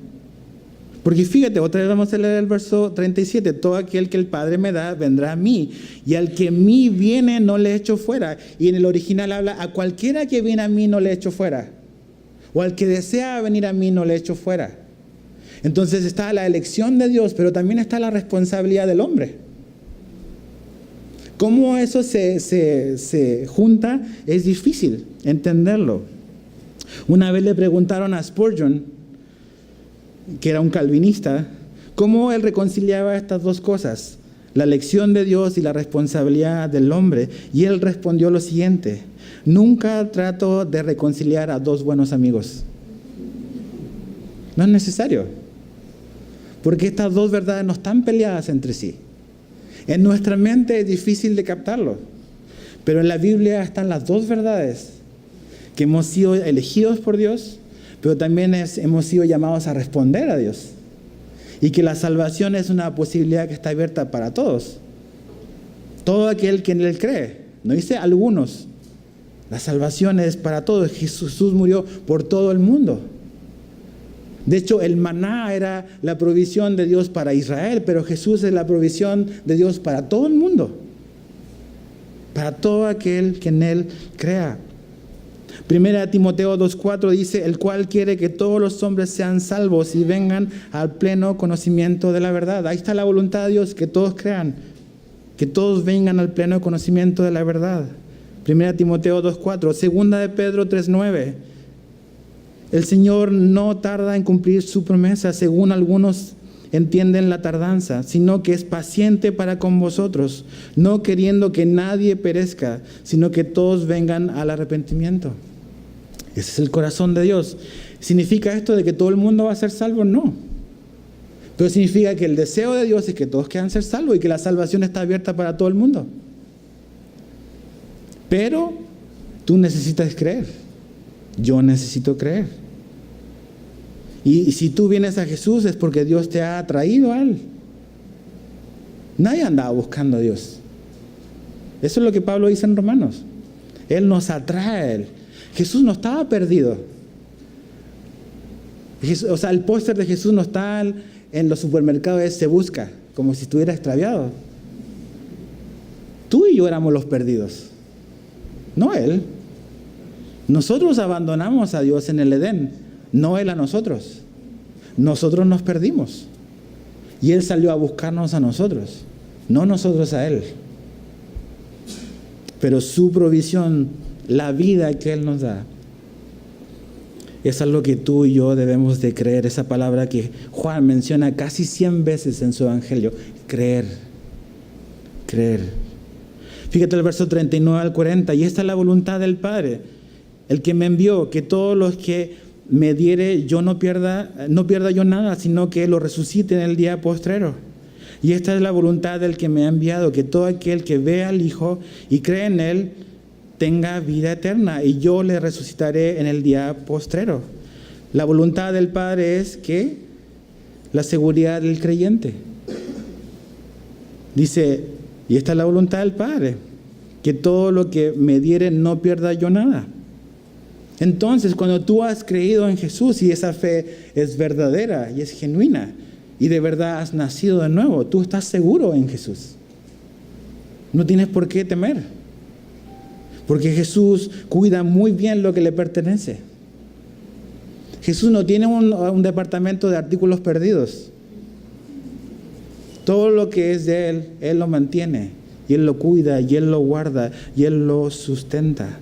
Porque fíjate, otra vez vamos a leer el verso 37. Todo aquel que el Padre me da, vendrá a mí. Y al que a mí viene, no le echo fuera. Y en el original habla, a cualquiera que viene a mí, no le echo fuera. O al que desea venir a mí, no le echo fuera. Entonces está la elección de Dios, pero también está la responsabilidad del hombre. ¿Cómo eso se junta? Es difícil entenderlo. Una vez le preguntaron a Spurgeon, que era un calvinista, cómo él reconciliaba estas dos cosas, la elección de Dios y la responsabilidad del hombre. Y él respondió lo siguiente: nunca trato de reconciliar a dos buenos amigos. No es necesario, porque estas dos verdades no están peleadas entre sí. En nuestra mente es difícil de captarlo, pero en la Biblia están las dos verdades, que hemos sido elegidos por Dios, pero también hemos sido llamados a responder a Dios, y que la salvación es una posibilidad que está abierta para todos. Todo aquel que en Él cree, no dice algunos, la salvación es para todos. Jesús murió por todo el mundo. De hecho, el maná era la provisión de Dios para Israel, pero Jesús es la provisión de Dios para todo el mundo, para todo aquel que en Él crea. Primera Timoteo 2:4 dice, el cual quiere que todos los hombres sean salvos y vengan al pleno conocimiento de la verdad. Ahí está la voluntad de Dios, que todos crean, que todos vengan al pleno conocimiento de la verdad. Primera Timoteo 2:4, segunda de Pedro 3:9. El Señor no tarda en cumplir su promesa, según algunos entienden la tardanza, sino que es paciente para con vosotros, no queriendo que nadie perezca, sino que todos vengan al arrepentimiento. Ese es el corazón de Dios. ¿Significa esto de que todo el mundo va a ser salvo? No. Pero significa que el deseo de Dios es que todos quieran ser salvos y que la salvación está abierta para todo el mundo. Pero tú necesitas creer. Yo necesito creer. Y si tú vienes a Jesús es porque Dios te ha atraído a Él. Nadie andaba buscando a Dios. Eso es lo que Pablo dice en Romanos. Él nos atrae a Él. Jesús no estaba perdido. O sea, el póster de Jesús no está en los supermercados, se busca, como si estuviera extraviado. Tú y yo éramos los perdidos, no Él. Nosotros abandonamos a Dios en el Edén, no Él a nosotros. Nosotros nos perdimos. Y Él salió a buscarnos a nosotros, no nosotros a Él. Pero su provisión, la vida que Él nos da, es algo que tú y yo debemos de creer. Esa palabra que Juan menciona casi 100 veces en su evangelio, creer. Creer. Fíjate el verso 39 al 40, y esta es la voluntad del Padre, el que me envió, que todos los que me diere yo no pierda yo nada, sino que lo resucite en el día postrero. Y esta es la voluntad del que me ha enviado, que todo aquel que vea al Hijo y cree en Él tenga vida eterna, y yo le resucitaré en el día postrero. La voluntad del Padre es que la seguridad del creyente. Dice, y esta es la voluntad del Padre, que todo lo que me diere no pierda yo nada. Entonces, cuando tú has creído en Jesús y esa fe es verdadera y es genuina y de verdad has nacido de nuevo, tú estás seguro en Jesús. No tienes por qué temer, porque Jesús cuida muy bien lo que le pertenece. Jesús no tiene un departamento de artículos perdidos. Todo lo que es de Él, Él lo mantiene, y Él lo cuida, y Él lo guarda, y Él lo sustenta.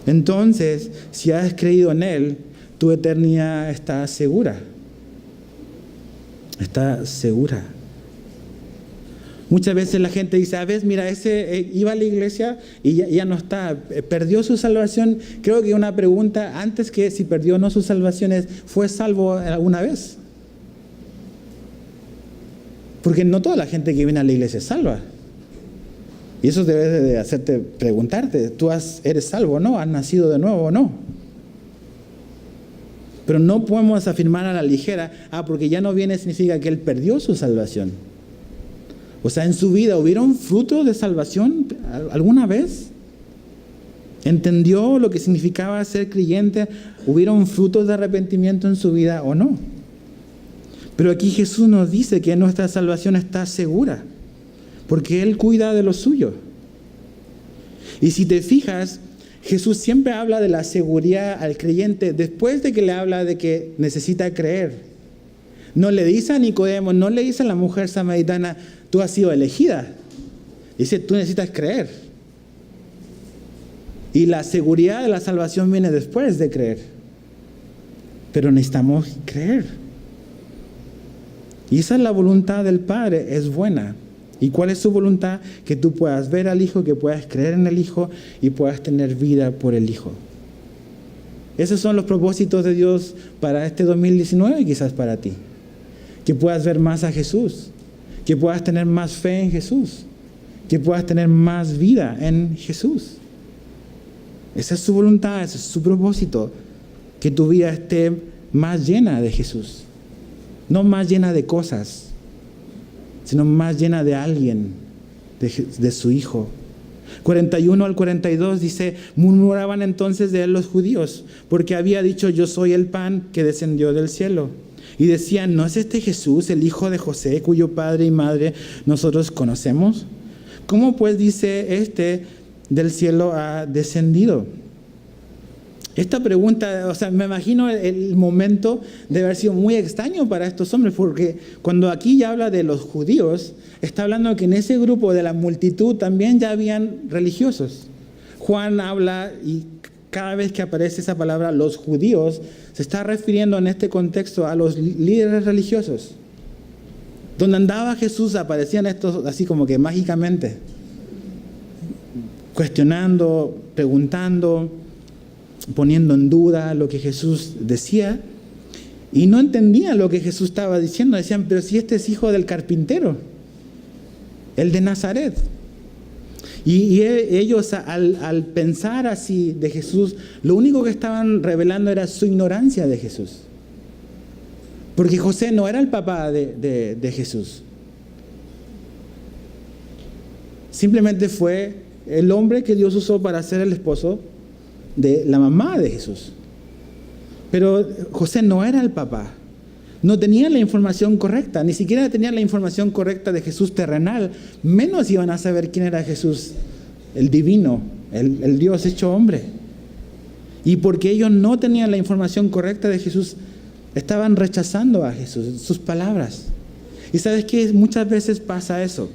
Entonces, si has creído en Él, tu eternidad está segura. Está segura. Muchas veces la gente dice, mira, ese iba a la iglesia y ya no está, perdió su salvación. Creo que una pregunta antes que si perdió o no su salvación es, ¿fue salvo alguna vez? Porque no toda la gente que viene a la iglesia es salva. Y eso debe de hacerte preguntarte, ¿tú eres salvo o no? ¿Has nacido de nuevo o no? Pero no podemos afirmar a la ligera, porque ya no viene significa que él perdió su salvación. O sea, en su vida, ¿hubieron frutos de salvación alguna vez? ¿Entendió lo que significaba ser creyente? ¿Hubieron frutos de arrepentimiento en su vida o no? Pero aquí Jesús nos dice que nuestra salvación está segura, porque Él cuida de lo suyo. Y si te fijas, Jesús siempre habla de la seguridad al creyente después de que le habla de que necesita creer. No le dice a Nicodemo, no le dice a la mujer samaritana, tú has sido elegida. Dice, tú necesitas creer. Y la seguridad de la salvación viene después de creer. Pero necesitamos creer. Y esa es la voluntad del Padre, es buena. ¿Y cuál es su voluntad? Que tú puedas ver al Hijo, que puedas creer en el Hijo y puedas tener vida por el Hijo. Esos son los propósitos de Dios para este 2019 y quizás para ti. Que puedas ver más a Jesús, que puedas tener más fe en Jesús, que puedas tener más vida en Jesús. Esa es su voluntad, ese es su propósito, que tu vida esté más llena de Jesús, no más llena de cosas, sino más llena de alguien, de su Hijo. 41 al 42 dice, murmuraban entonces de él los judíos, porque había dicho, yo soy el pan que descendió del cielo. Y decían, ¿no es este Jesús, el hijo de José, cuyo padre y madre nosotros conocemos? ¿Cómo pues dice este del cielo ha descendido? Esta pregunta, me imagino el momento de haber sido muy extraño para estos hombres, porque cuando aquí ya habla de los judíos, está hablando que en ese grupo de la multitud también ya habían religiosos. Juan habla y cada vez que aparece esa palabra, los judíos, se está refiriendo en este contexto a los líderes religiosos. Donde andaba Jesús aparecían estos así como que mágicamente, cuestionando, preguntando, poniendo en duda lo que Jesús decía, y no entendían lo que Jesús estaba diciendo. Decían, pero si este es hijo del carpintero, el de Nazaret. Y ellos al pensar así de Jesús, lo único que estaban revelando era su ignorancia de Jesús. Porque José no era el papá de Jesús. Simplemente fue el hombre que Dios usó para ser el esposo de la mamá de Jesús. Pero José no era el papá. No tenía la información correcta, ni siquiera tenía la información correcta de Jesús terrenal, menos iban a saber quién era Jesús, el divino, el Dios hecho hombre. Y porque ellos no tenían la información correcta de Jesús, estaban rechazando a Jesús, sus palabras. Y sabes que muchas veces pasa eso.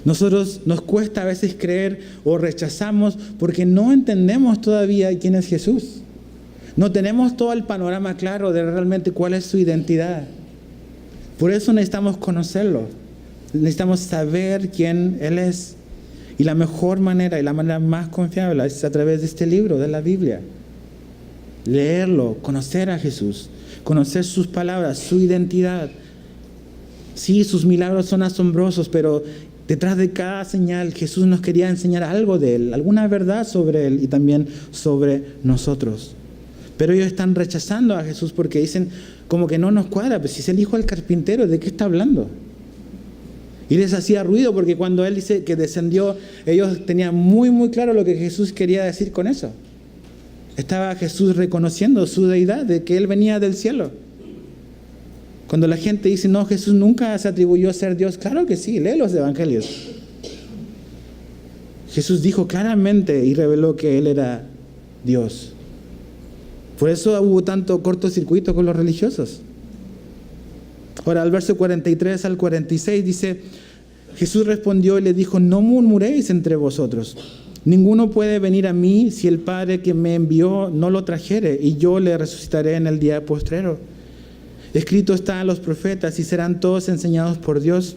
Nosotros nos cuesta a veces creer o rechazamos porque no entendemos todavía quién es Jesús. No tenemos todo el panorama claro de realmente cuál es su identidad. Por eso necesitamos conocerlo. Necesitamos saber quién Él es. Y la mejor manera y la manera más confiable es a través de este libro, de la Biblia. Leerlo, conocer a Jesús, conocer sus palabras, su identidad. Sí, sus milagros son asombrosos, pero detrás de cada señal Jesús nos quería enseñar algo de Él, alguna verdad sobre Él y también sobre nosotros. Pero ellos están rechazando a Jesús porque dicen como que no nos cuadra, pues si es el hijo del carpintero, ¿de qué está hablando? Y les hacía ruido porque cuando Él dice que descendió, ellos tenían muy muy claro lo que Jesús quería decir con eso. Estaba Jesús reconociendo su deidad, de que Él venía del cielo. Cuando la gente dice, no, Jesús nunca se atribuyó a ser Dios, claro que sí, lee los evangelios. Jesús dijo claramente y reveló que Él era Dios. Por eso hubo tanto cortocircuito con los religiosos. Ahora, al verso 43 al 46 dice: Jesús respondió y le dijo: no murmuréis entre vosotros. Ninguno puede venir a mí si el Padre que me envió no lo trajere, y yo le resucitaré en el día postrero. Escrito está en los profetas, y serán todos enseñados por Dios.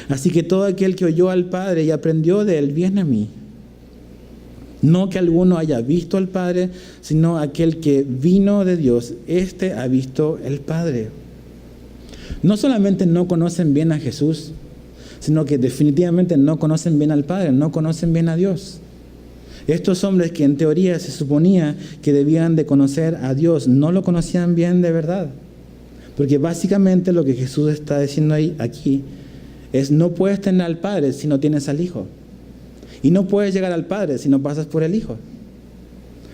Así que todo aquel que oyó al Padre y aprendió de él viene a mí. No que alguno haya visto al Padre, sino aquel que vino de Dios, éste ha visto el Padre. No solamente no conocen bien a Jesús, sino que definitivamente no conocen bien al Padre, no conocen bien a Dios. Estos hombres que en teoría se suponía que debían de conocer a Dios, no lo conocían bien de verdad. Porque básicamente lo que Jesús está diciendo aquí es: no puedes tener al Padre si no tienes al Hijo. Y no puedes llegar al Padre si no pasas por el Hijo.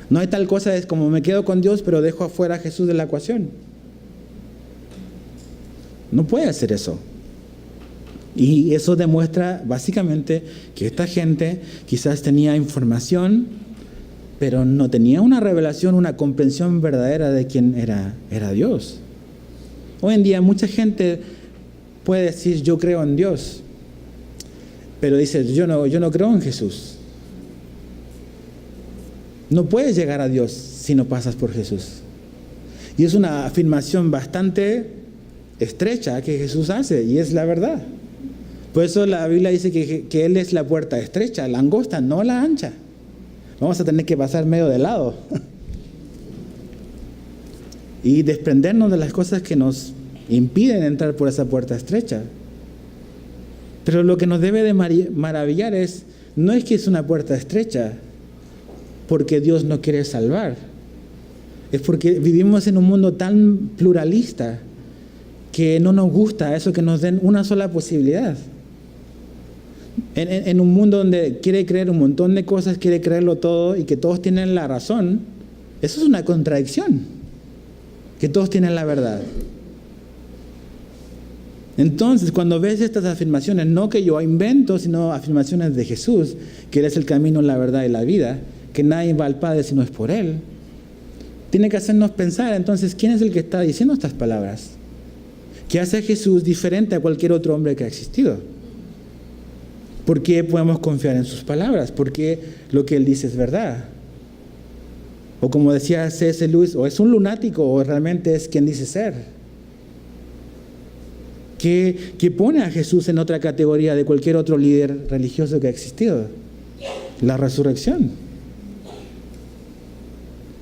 No hay tal cosa, es como me quedo con Dios pero dejo afuera a Jesús de la ecuación. No puede hacer eso. Y eso demuestra básicamente que esta gente quizás tenía información, pero no tenía una revelación, una comprensión verdadera de quién era Dios. Hoy en día mucha gente puede decir: yo creo en Dios, pero dice: yo no creo en Jesús. No puedes llegar a Dios si no pasas por Jesús. Y es una afirmación bastante estrecha que Jesús hace, y es la verdad. Por eso la Biblia dice que Él es la puerta estrecha, la angosta, no la ancha. Vamos a tener que pasar medio de lado y desprendernos de las cosas que nos impiden entrar por esa puerta estrecha. Pero lo que nos debe de maravillar no es que es una puerta estrecha porque Dios no quiere salvar. Es porque vivimos en un mundo tan pluralista que no nos gusta eso, que nos den una sola posibilidad. En un mundo donde quiere creer un montón de cosas, quiere creerlo todo y que todos tienen la razón, eso es una contradicción, que todos tienen la verdad. Entonces, cuando ves estas afirmaciones, no que yo invento, sino afirmaciones de Jesús, que Él es el camino, la verdad y la vida, que nadie va al Padre si no es por Él, tiene que hacernos pensar, entonces, ¿quién es el que está diciendo estas palabras? ¿Qué hace a Jesús diferente a cualquier otro hombre que ha existido? ¿Por qué podemos confiar en sus palabras? ¿Por qué lo que Él dice es verdad? O como decía C.S. Lewis, o es un lunático o realmente es quien dice ser. ¿Qué pone a Jesús en otra categoría de cualquier otro líder religioso que ha existido? La resurrección.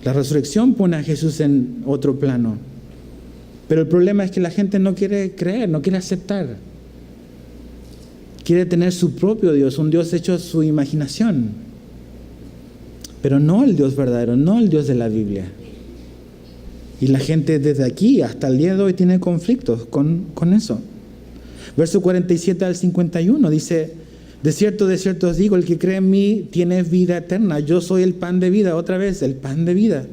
La resurrección pone a Jesús en otro plano. Pero el problema es que la gente no quiere creer, no quiere aceptar. Quiere tener su propio Dios, un Dios hecho a su imaginación. Pero no el Dios verdadero, no el Dios de la Biblia. Y la gente desde aquí hasta el día de hoy tiene conflictos con eso. Verso 47 al 51 dice: de cierto os digo, el que cree en mí tiene vida eterna. Yo soy el pan de vida, otra vez, el pan de vida.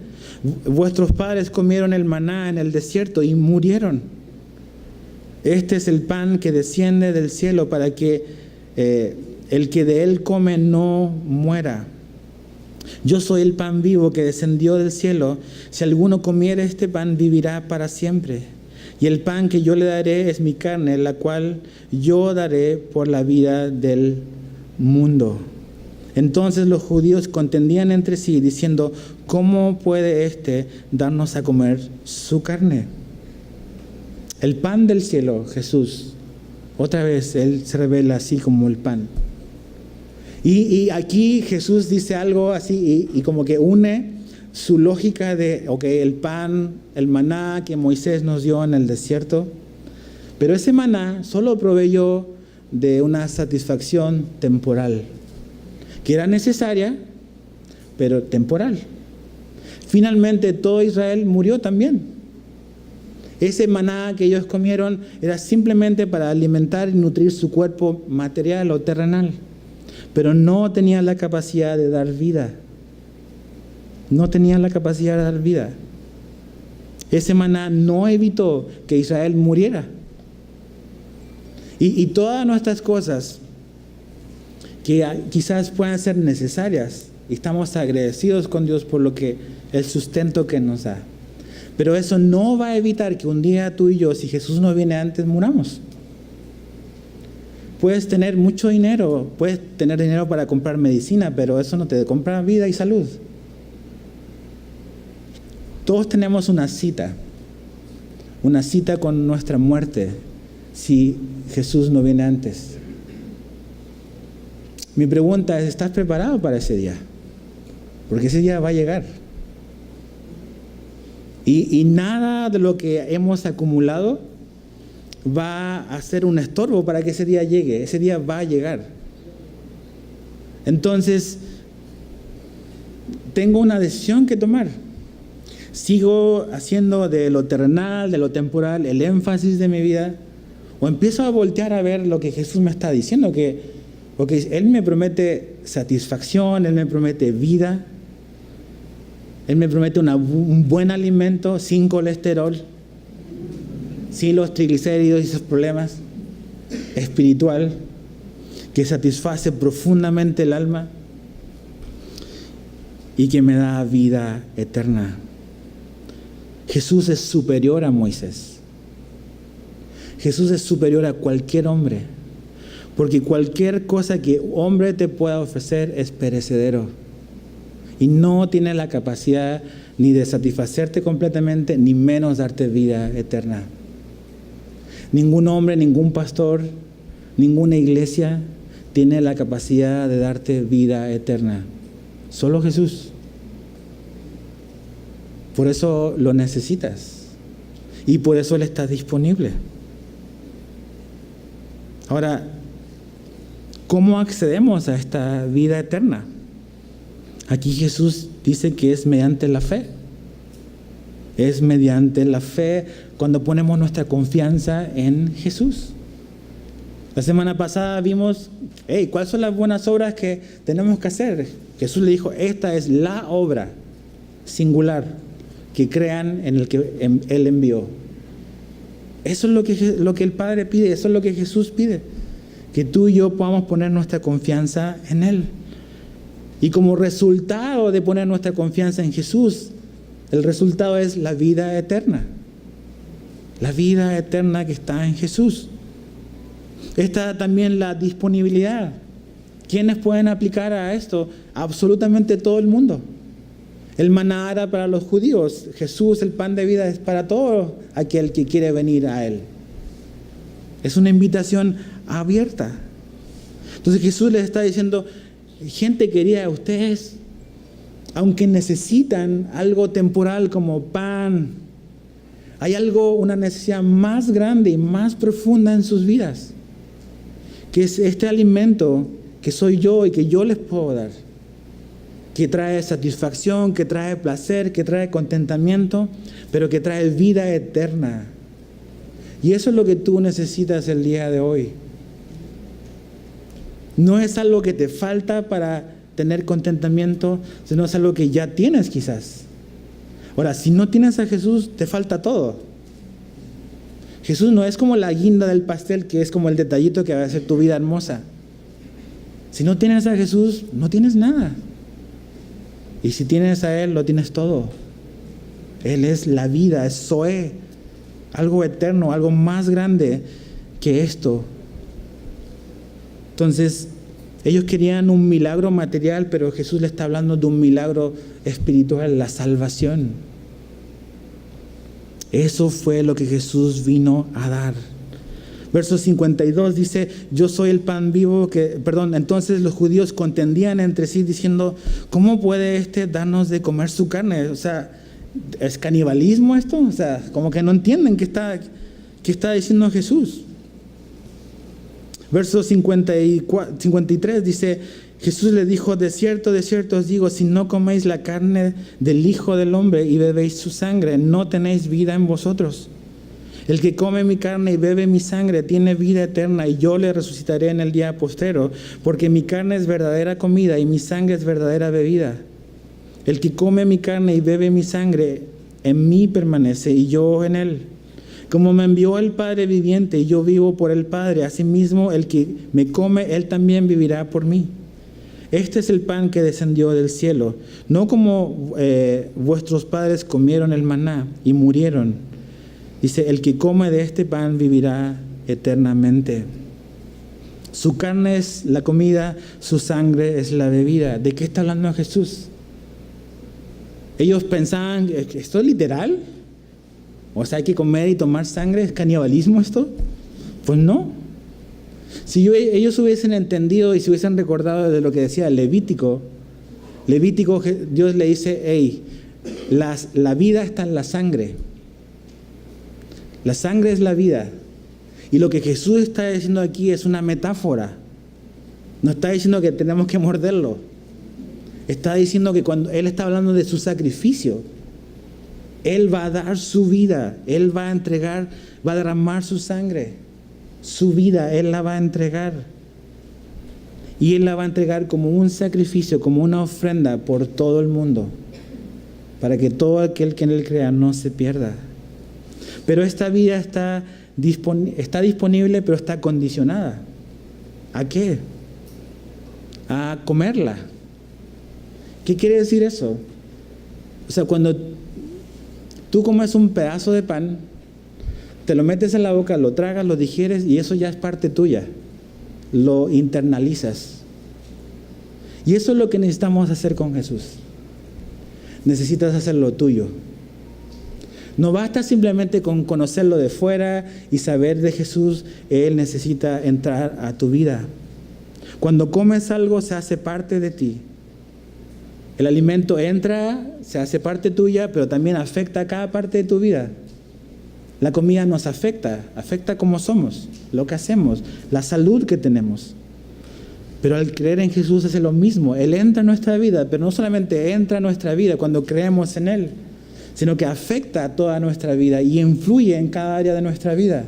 Vuestros padres comieron el maná en el desierto y murieron. Este es el pan que desciende del cielo para que el que de él come no muera. Yo soy el pan vivo que descendió del cielo. Si alguno comiere este pan, vivirá para siempre. Y el pan que yo le daré es mi carne, la cual yo daré por la vida del mundo. Entonces los judíos contendían entre sí, diciendo: ¿cómo puede éste darnos a comer su carne? El pan del cielo, Jesús, otra vez Él se revela así como el pan. Y aquí Jesús dice algo así y como que une su lógica de, el pan, el maná que Moisés nos dio en el desierto, pero ese maná solo proveyó de una satisfacción temporal, que era necesaria, pero temporal. Finalmente todo Israel murió también. Ese maná que ellos comieron era simplemente para alimentar y nutrir su cuerpo material o terrenal, pero no tenía la capacidad de dar vida. No tenía la capacidad de dar vida. Ese maná no evitó que Israel muriera. Y todas nuestras cosas que quizás puedan ser necesarias, y estamos agradecidos con Dios por el sustento que nos da. Pero eso no va a evitar que un día tú y yo, si Jesús no viene antes, muramos. Puedes tener mucho dinero, puedes tener dinero para comprar medicina, pero eso no te compra vida y salud. Todos tenemos una cita con nuestra muerte si Jesús no viene antes. Mi pregunta es, ¿estás preparado para ese día? Porque ese día va a llegar. Y nada de lo que hemos acumulado va a ser un estorbo para que ese día llegue. Ese día va a llegar. Entonces, tengo una decisión que tomar. ¿Sigo haciendo de lo terrenal, de lo temporal, el énfasis de mi vida? ¿O empiezo a voltear a ver lo que Jesús me está diciendo? Porque Él me promete satisfacción, Él me promete vida, Él me promete un buen alimento, sin colesterol, sin los triglicéridos y esos problemas, espiritual, que satisface profundamente el alma y que me da vida eterna. Jesús es superior a Moisés. Jesús es superior a cualquier hombre, porque cualquier cosa que hombre te pueda ofrecer es perecedero y no tiene la capacidad ni de satisfacerte completamente, ni menos darte vida eterna. Ningún hombre, ningún pastor, ninguna iglesia tiene la capacidad de darte vida eterna. Solo Jesús. Por eso lo necesitas y por eso Él está disponible. Ahora, ¿cómo accedemos a esta vida eterna? Aquí Jesús dice que es mediante la fe. Es mediante la fe cuando ponemos nuestra confianza en Jesús. La semana pasada vimos, ¿cuáles son las buenas obras que tenemos que hacer? Jesús le dijo, esta es la obra singular, que crean en el que Él envió. Eso es lo que el Padre pide, eso es lo que Jesús pide, que tú y yo podamos poner nuestra confianza en Él. Y como resultado de poner nuestra confianza en Jesús, el resultado es la vida eterna. La vida eterna que está en Jesús. Está también la disponibilidad. ¿Quiénes pueden aplicar a esto? Absolutamente todo el mundo. El maná era para los judíos. Jesús, el pan de vida, es para todo aquel que quiere venir a Él. Es una invitación abierta. Entonces Jesús les está diciendo, gente querida, ustedes, aunque necesitan algo temporal como pan, hay una necesidad más grande y más profunda en sus vidas, que es este alimento que soy yo y que yo les puedo dar, que trae satisfacción, que trae placer, que trae contentamiento, pero que trae vida eterna. Y eso es lo que tú necesitas el día de hoy. No es algo que te falta para tener contentamiento, sino es algo que ya tienes quizás. Ahora, si no tienes a Jesús, te falta todo. Jesús no es como la guinda del pastel, que es como el detallito que va a hacer tu vida hermosa. Si no tienes a Jesús, no tienes nada. Y si tienes a Él, lo tienes todo. Él es la vida, es Zoé, algo eterno, algo más grande que esto. Entonces, ellos querían un milagro material, pero Jesús le está hablando de un milagro espiritual, la salvación. Eso fue lo que Jesús vino a dar. Verso 52 dice, yo soy el pan vivo entonces los judíos contendían entre sí diciendo, ¿cómo puede darnos de comer su carne? O sea, ¿es canibalismo esto? O sea, como que no entienden qué está diciendo Jesús. Verso 53 dice, Jesús le dijo, de cierto os digo, si no coméis la carne del Hijo del Hombre y bebéis su sangre, no tenéis vida en vosotros. El que come mi carne y bebe mi sangre tiene vida eterna, y yo le resucitaré en el día postrero, porque mi carne es verdadera comida y mi sangre es verdadera bebida. El que come mi carne y bebe mi sangre, en mí permanece y yo en él. Como me envió el Padre viviente y yo vivo por el Padre, asimismo el que me come, él también vivirá por mí. Este es el pan que descendió del cielo, no como vuestros padres comieron el maná y murieron. Dice, el que come de este pan vivirá eternamente. Su carne es la comida, su sangre es la bebida. ¿De qué está hablando Jesús? Ellos pensaban, ¿esto es literal? O sea, ¿hay que comer y tomar sangre? ¿Es canibalismo esto? Pues no. Si ellos hubiesen entendido y se hubiesen recordado de lo que decía Levítico, Dios le dice, hey, la vida está en la sangre. La sangre es la vida. Y lo que Jesús está diciendo aquí es una metáfora. No está diciendo que tenemos que morderlo. Está diciendo que cuando Él está hablando de su sacrificio, Él va a dar su vida. Él va a entregar, va a derramar su sangre. Su vida, Él la va a entregar. Y Él la va a entregar como un sacrificio, como una ofrenda por todo el mundo. Para que todo aquel que en Él crea no se pierda. Pero esta vida está disponible, pero está condicionada. ¿A qué? A comerla. ¿Qué quiere decir eso? O sea, cuando tú comes un pedazo de pan, te lo metes en la boca, lo tragas, lo digieres y eso ya es parte tuya. Lo internalizas. Y eso es lo que necesitamos hacer con Jesús. Necesitas hacerlo tuyo. No basta simplemente con conocerlo de fuera y saber de Jesús. Él necesita entrar a tu vida. Cuando comes algo, se hace parte de ti. El alimento entra, se hace parte tuya, pero también afecta a cada parte de tu vida. La comida nos afecta cómo somos, lo que hacemos, la salud que tenemos. Pero al creer en Jesús hace lo mismo. Él entra en nuestra vida, pero no solamente entra en nuestra vida cuando creemos en Él, sino que afecta a toda nuestra vida y influye en cada área de nuestra vida.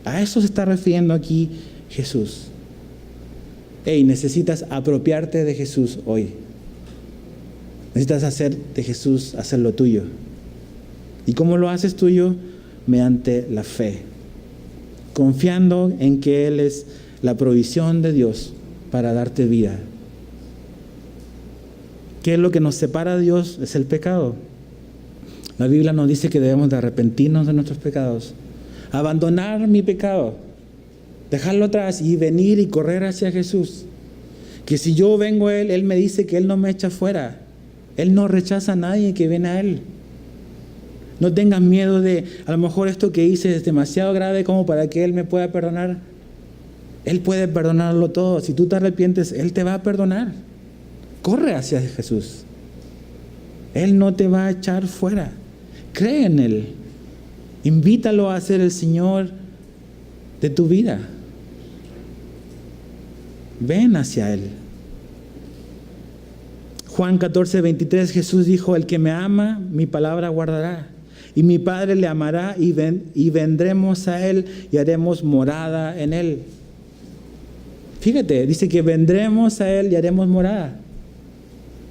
A eso se está refiriendo aquí Jesús. Hey, necesitas apropiarte de Jesús hoy. Necesitas hacer de Jesús, hacerlo tuyo. ¿Y cómo lo haces tuyo? Mediante la fe. Confiando en que Él es la provisión de Dios para darte vida. ¿Qué es lo que nos separa de Dios? Es el pecado. La Biblia nos dice que debemos de arrepentirnos de nuestros pecados. Abandonar mi pecado. Dejarlo atrás y venir y correr hacia Jesús. Que si yo vengo a Él, Él me dice que Él no me echa fuera. Él no rechaza a nadie que viene a Él. No tengas miedo de, a lo mejor esto que hice es demasiado grave como para que Él me pueda perdonar. Él puede perdonarlo todo. Si tú te arrepientes, Él te va a perdonar. Corre hacia Jesús. Él no te va a echar fuera. Cree en Él. Invítalo a ser el Señor de tu vida. Ven hacia Él. Juan 14:23, Jesús dijo, el que me ama, mi palabra guardará. Y mi Padre le amará y vendremos a Él y haremos morada en Él. Fíjate, dice que vendremos a Él y haremos morada.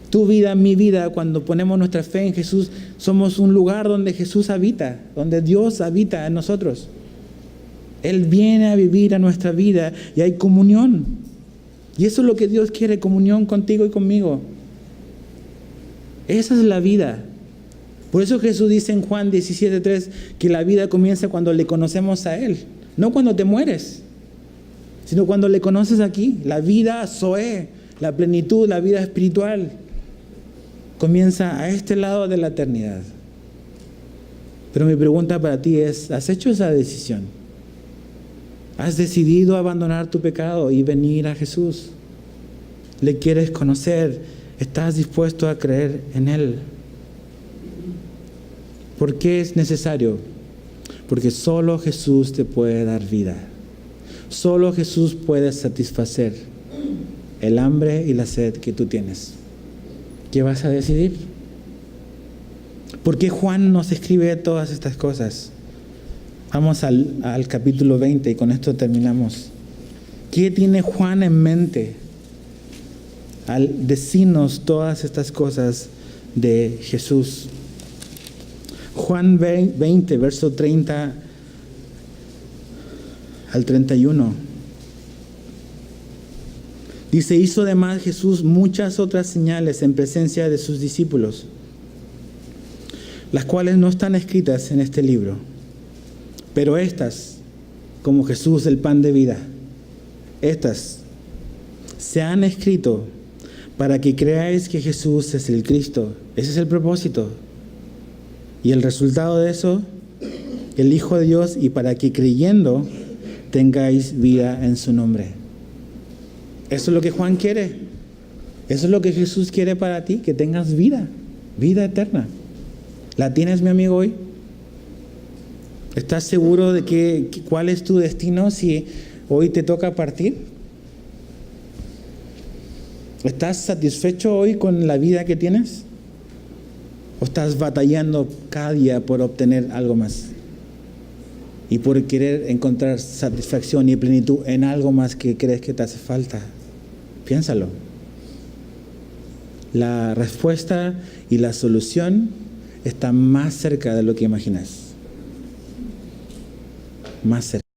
Tu vida, mi vida, cuando ponemos nuestra fe en Jesús, somos un lugar donde Jesús habita, donde Dios habita en nosotros. Él viene a vivir a nuestra vida y hay comunión. Y eso es lo que Dios quiere, comunión contigo y conmigo. Esa es la vida. Por eso Jesús dice en Juan 17:3 que la vida comienza cuando le conocemos a Él. No cuando te mueres, sino cuando le conoces aquí. La vida Zoe, la plenitud, la vida espiritual, comienza a este lado de la eternidad. Pero mi pregunta para ti es, ¿has hecho esa decisión? ¿Has decidido abandonar tu pecado y venir a Jesús? ¿Le quieres conocer? ¿Estás dispuesto a creer en Él? ¿Por qué es necesario? Porque solo Jesús te puede dar vida. Solo Jesús puede satisfacer el hambre y la sed que tú tienes. ¿Qué vas a decidir? ¿Por qué Juan nos escribe todas estas cosas? Vamos al capítulo 20 y con esto terminamos. ¿Qué tiene Juan en mente al decirnos todas estas cosas de Jesús? Juan 20, verso 30 al 31. Dice, hizo además Jesús muchas otras señales en presencia de sus discípulos, las cuales no están escritas en este libro. Pero estas, como Jesús el pan de vida, estas se han escrito para que creáis que Jesús es el Cristo. Ese es el propósito. Y el resultado de eso, el Hijo de Dios, y para que creyendo tengáis vida en su nombre. Eso es lo que Juan quiere. Eso es lo que Jesús quiere para ti, que tengas vida, vida eterna. ¿La tienes, mi amigo, hoy? ¿Estás seguro de cuál es tu destino si hoy te toca partir? ¿Estás satisfecho hoy con la vida que tienes? ¿O estás batallando cada día por obtener algo más? Y por querer encontrar satisfacción y plenitud en algo más que crees que te hace falta. Piénsalo. La respuesta y la solución están más cerca de lo que imaginas. Más cerca.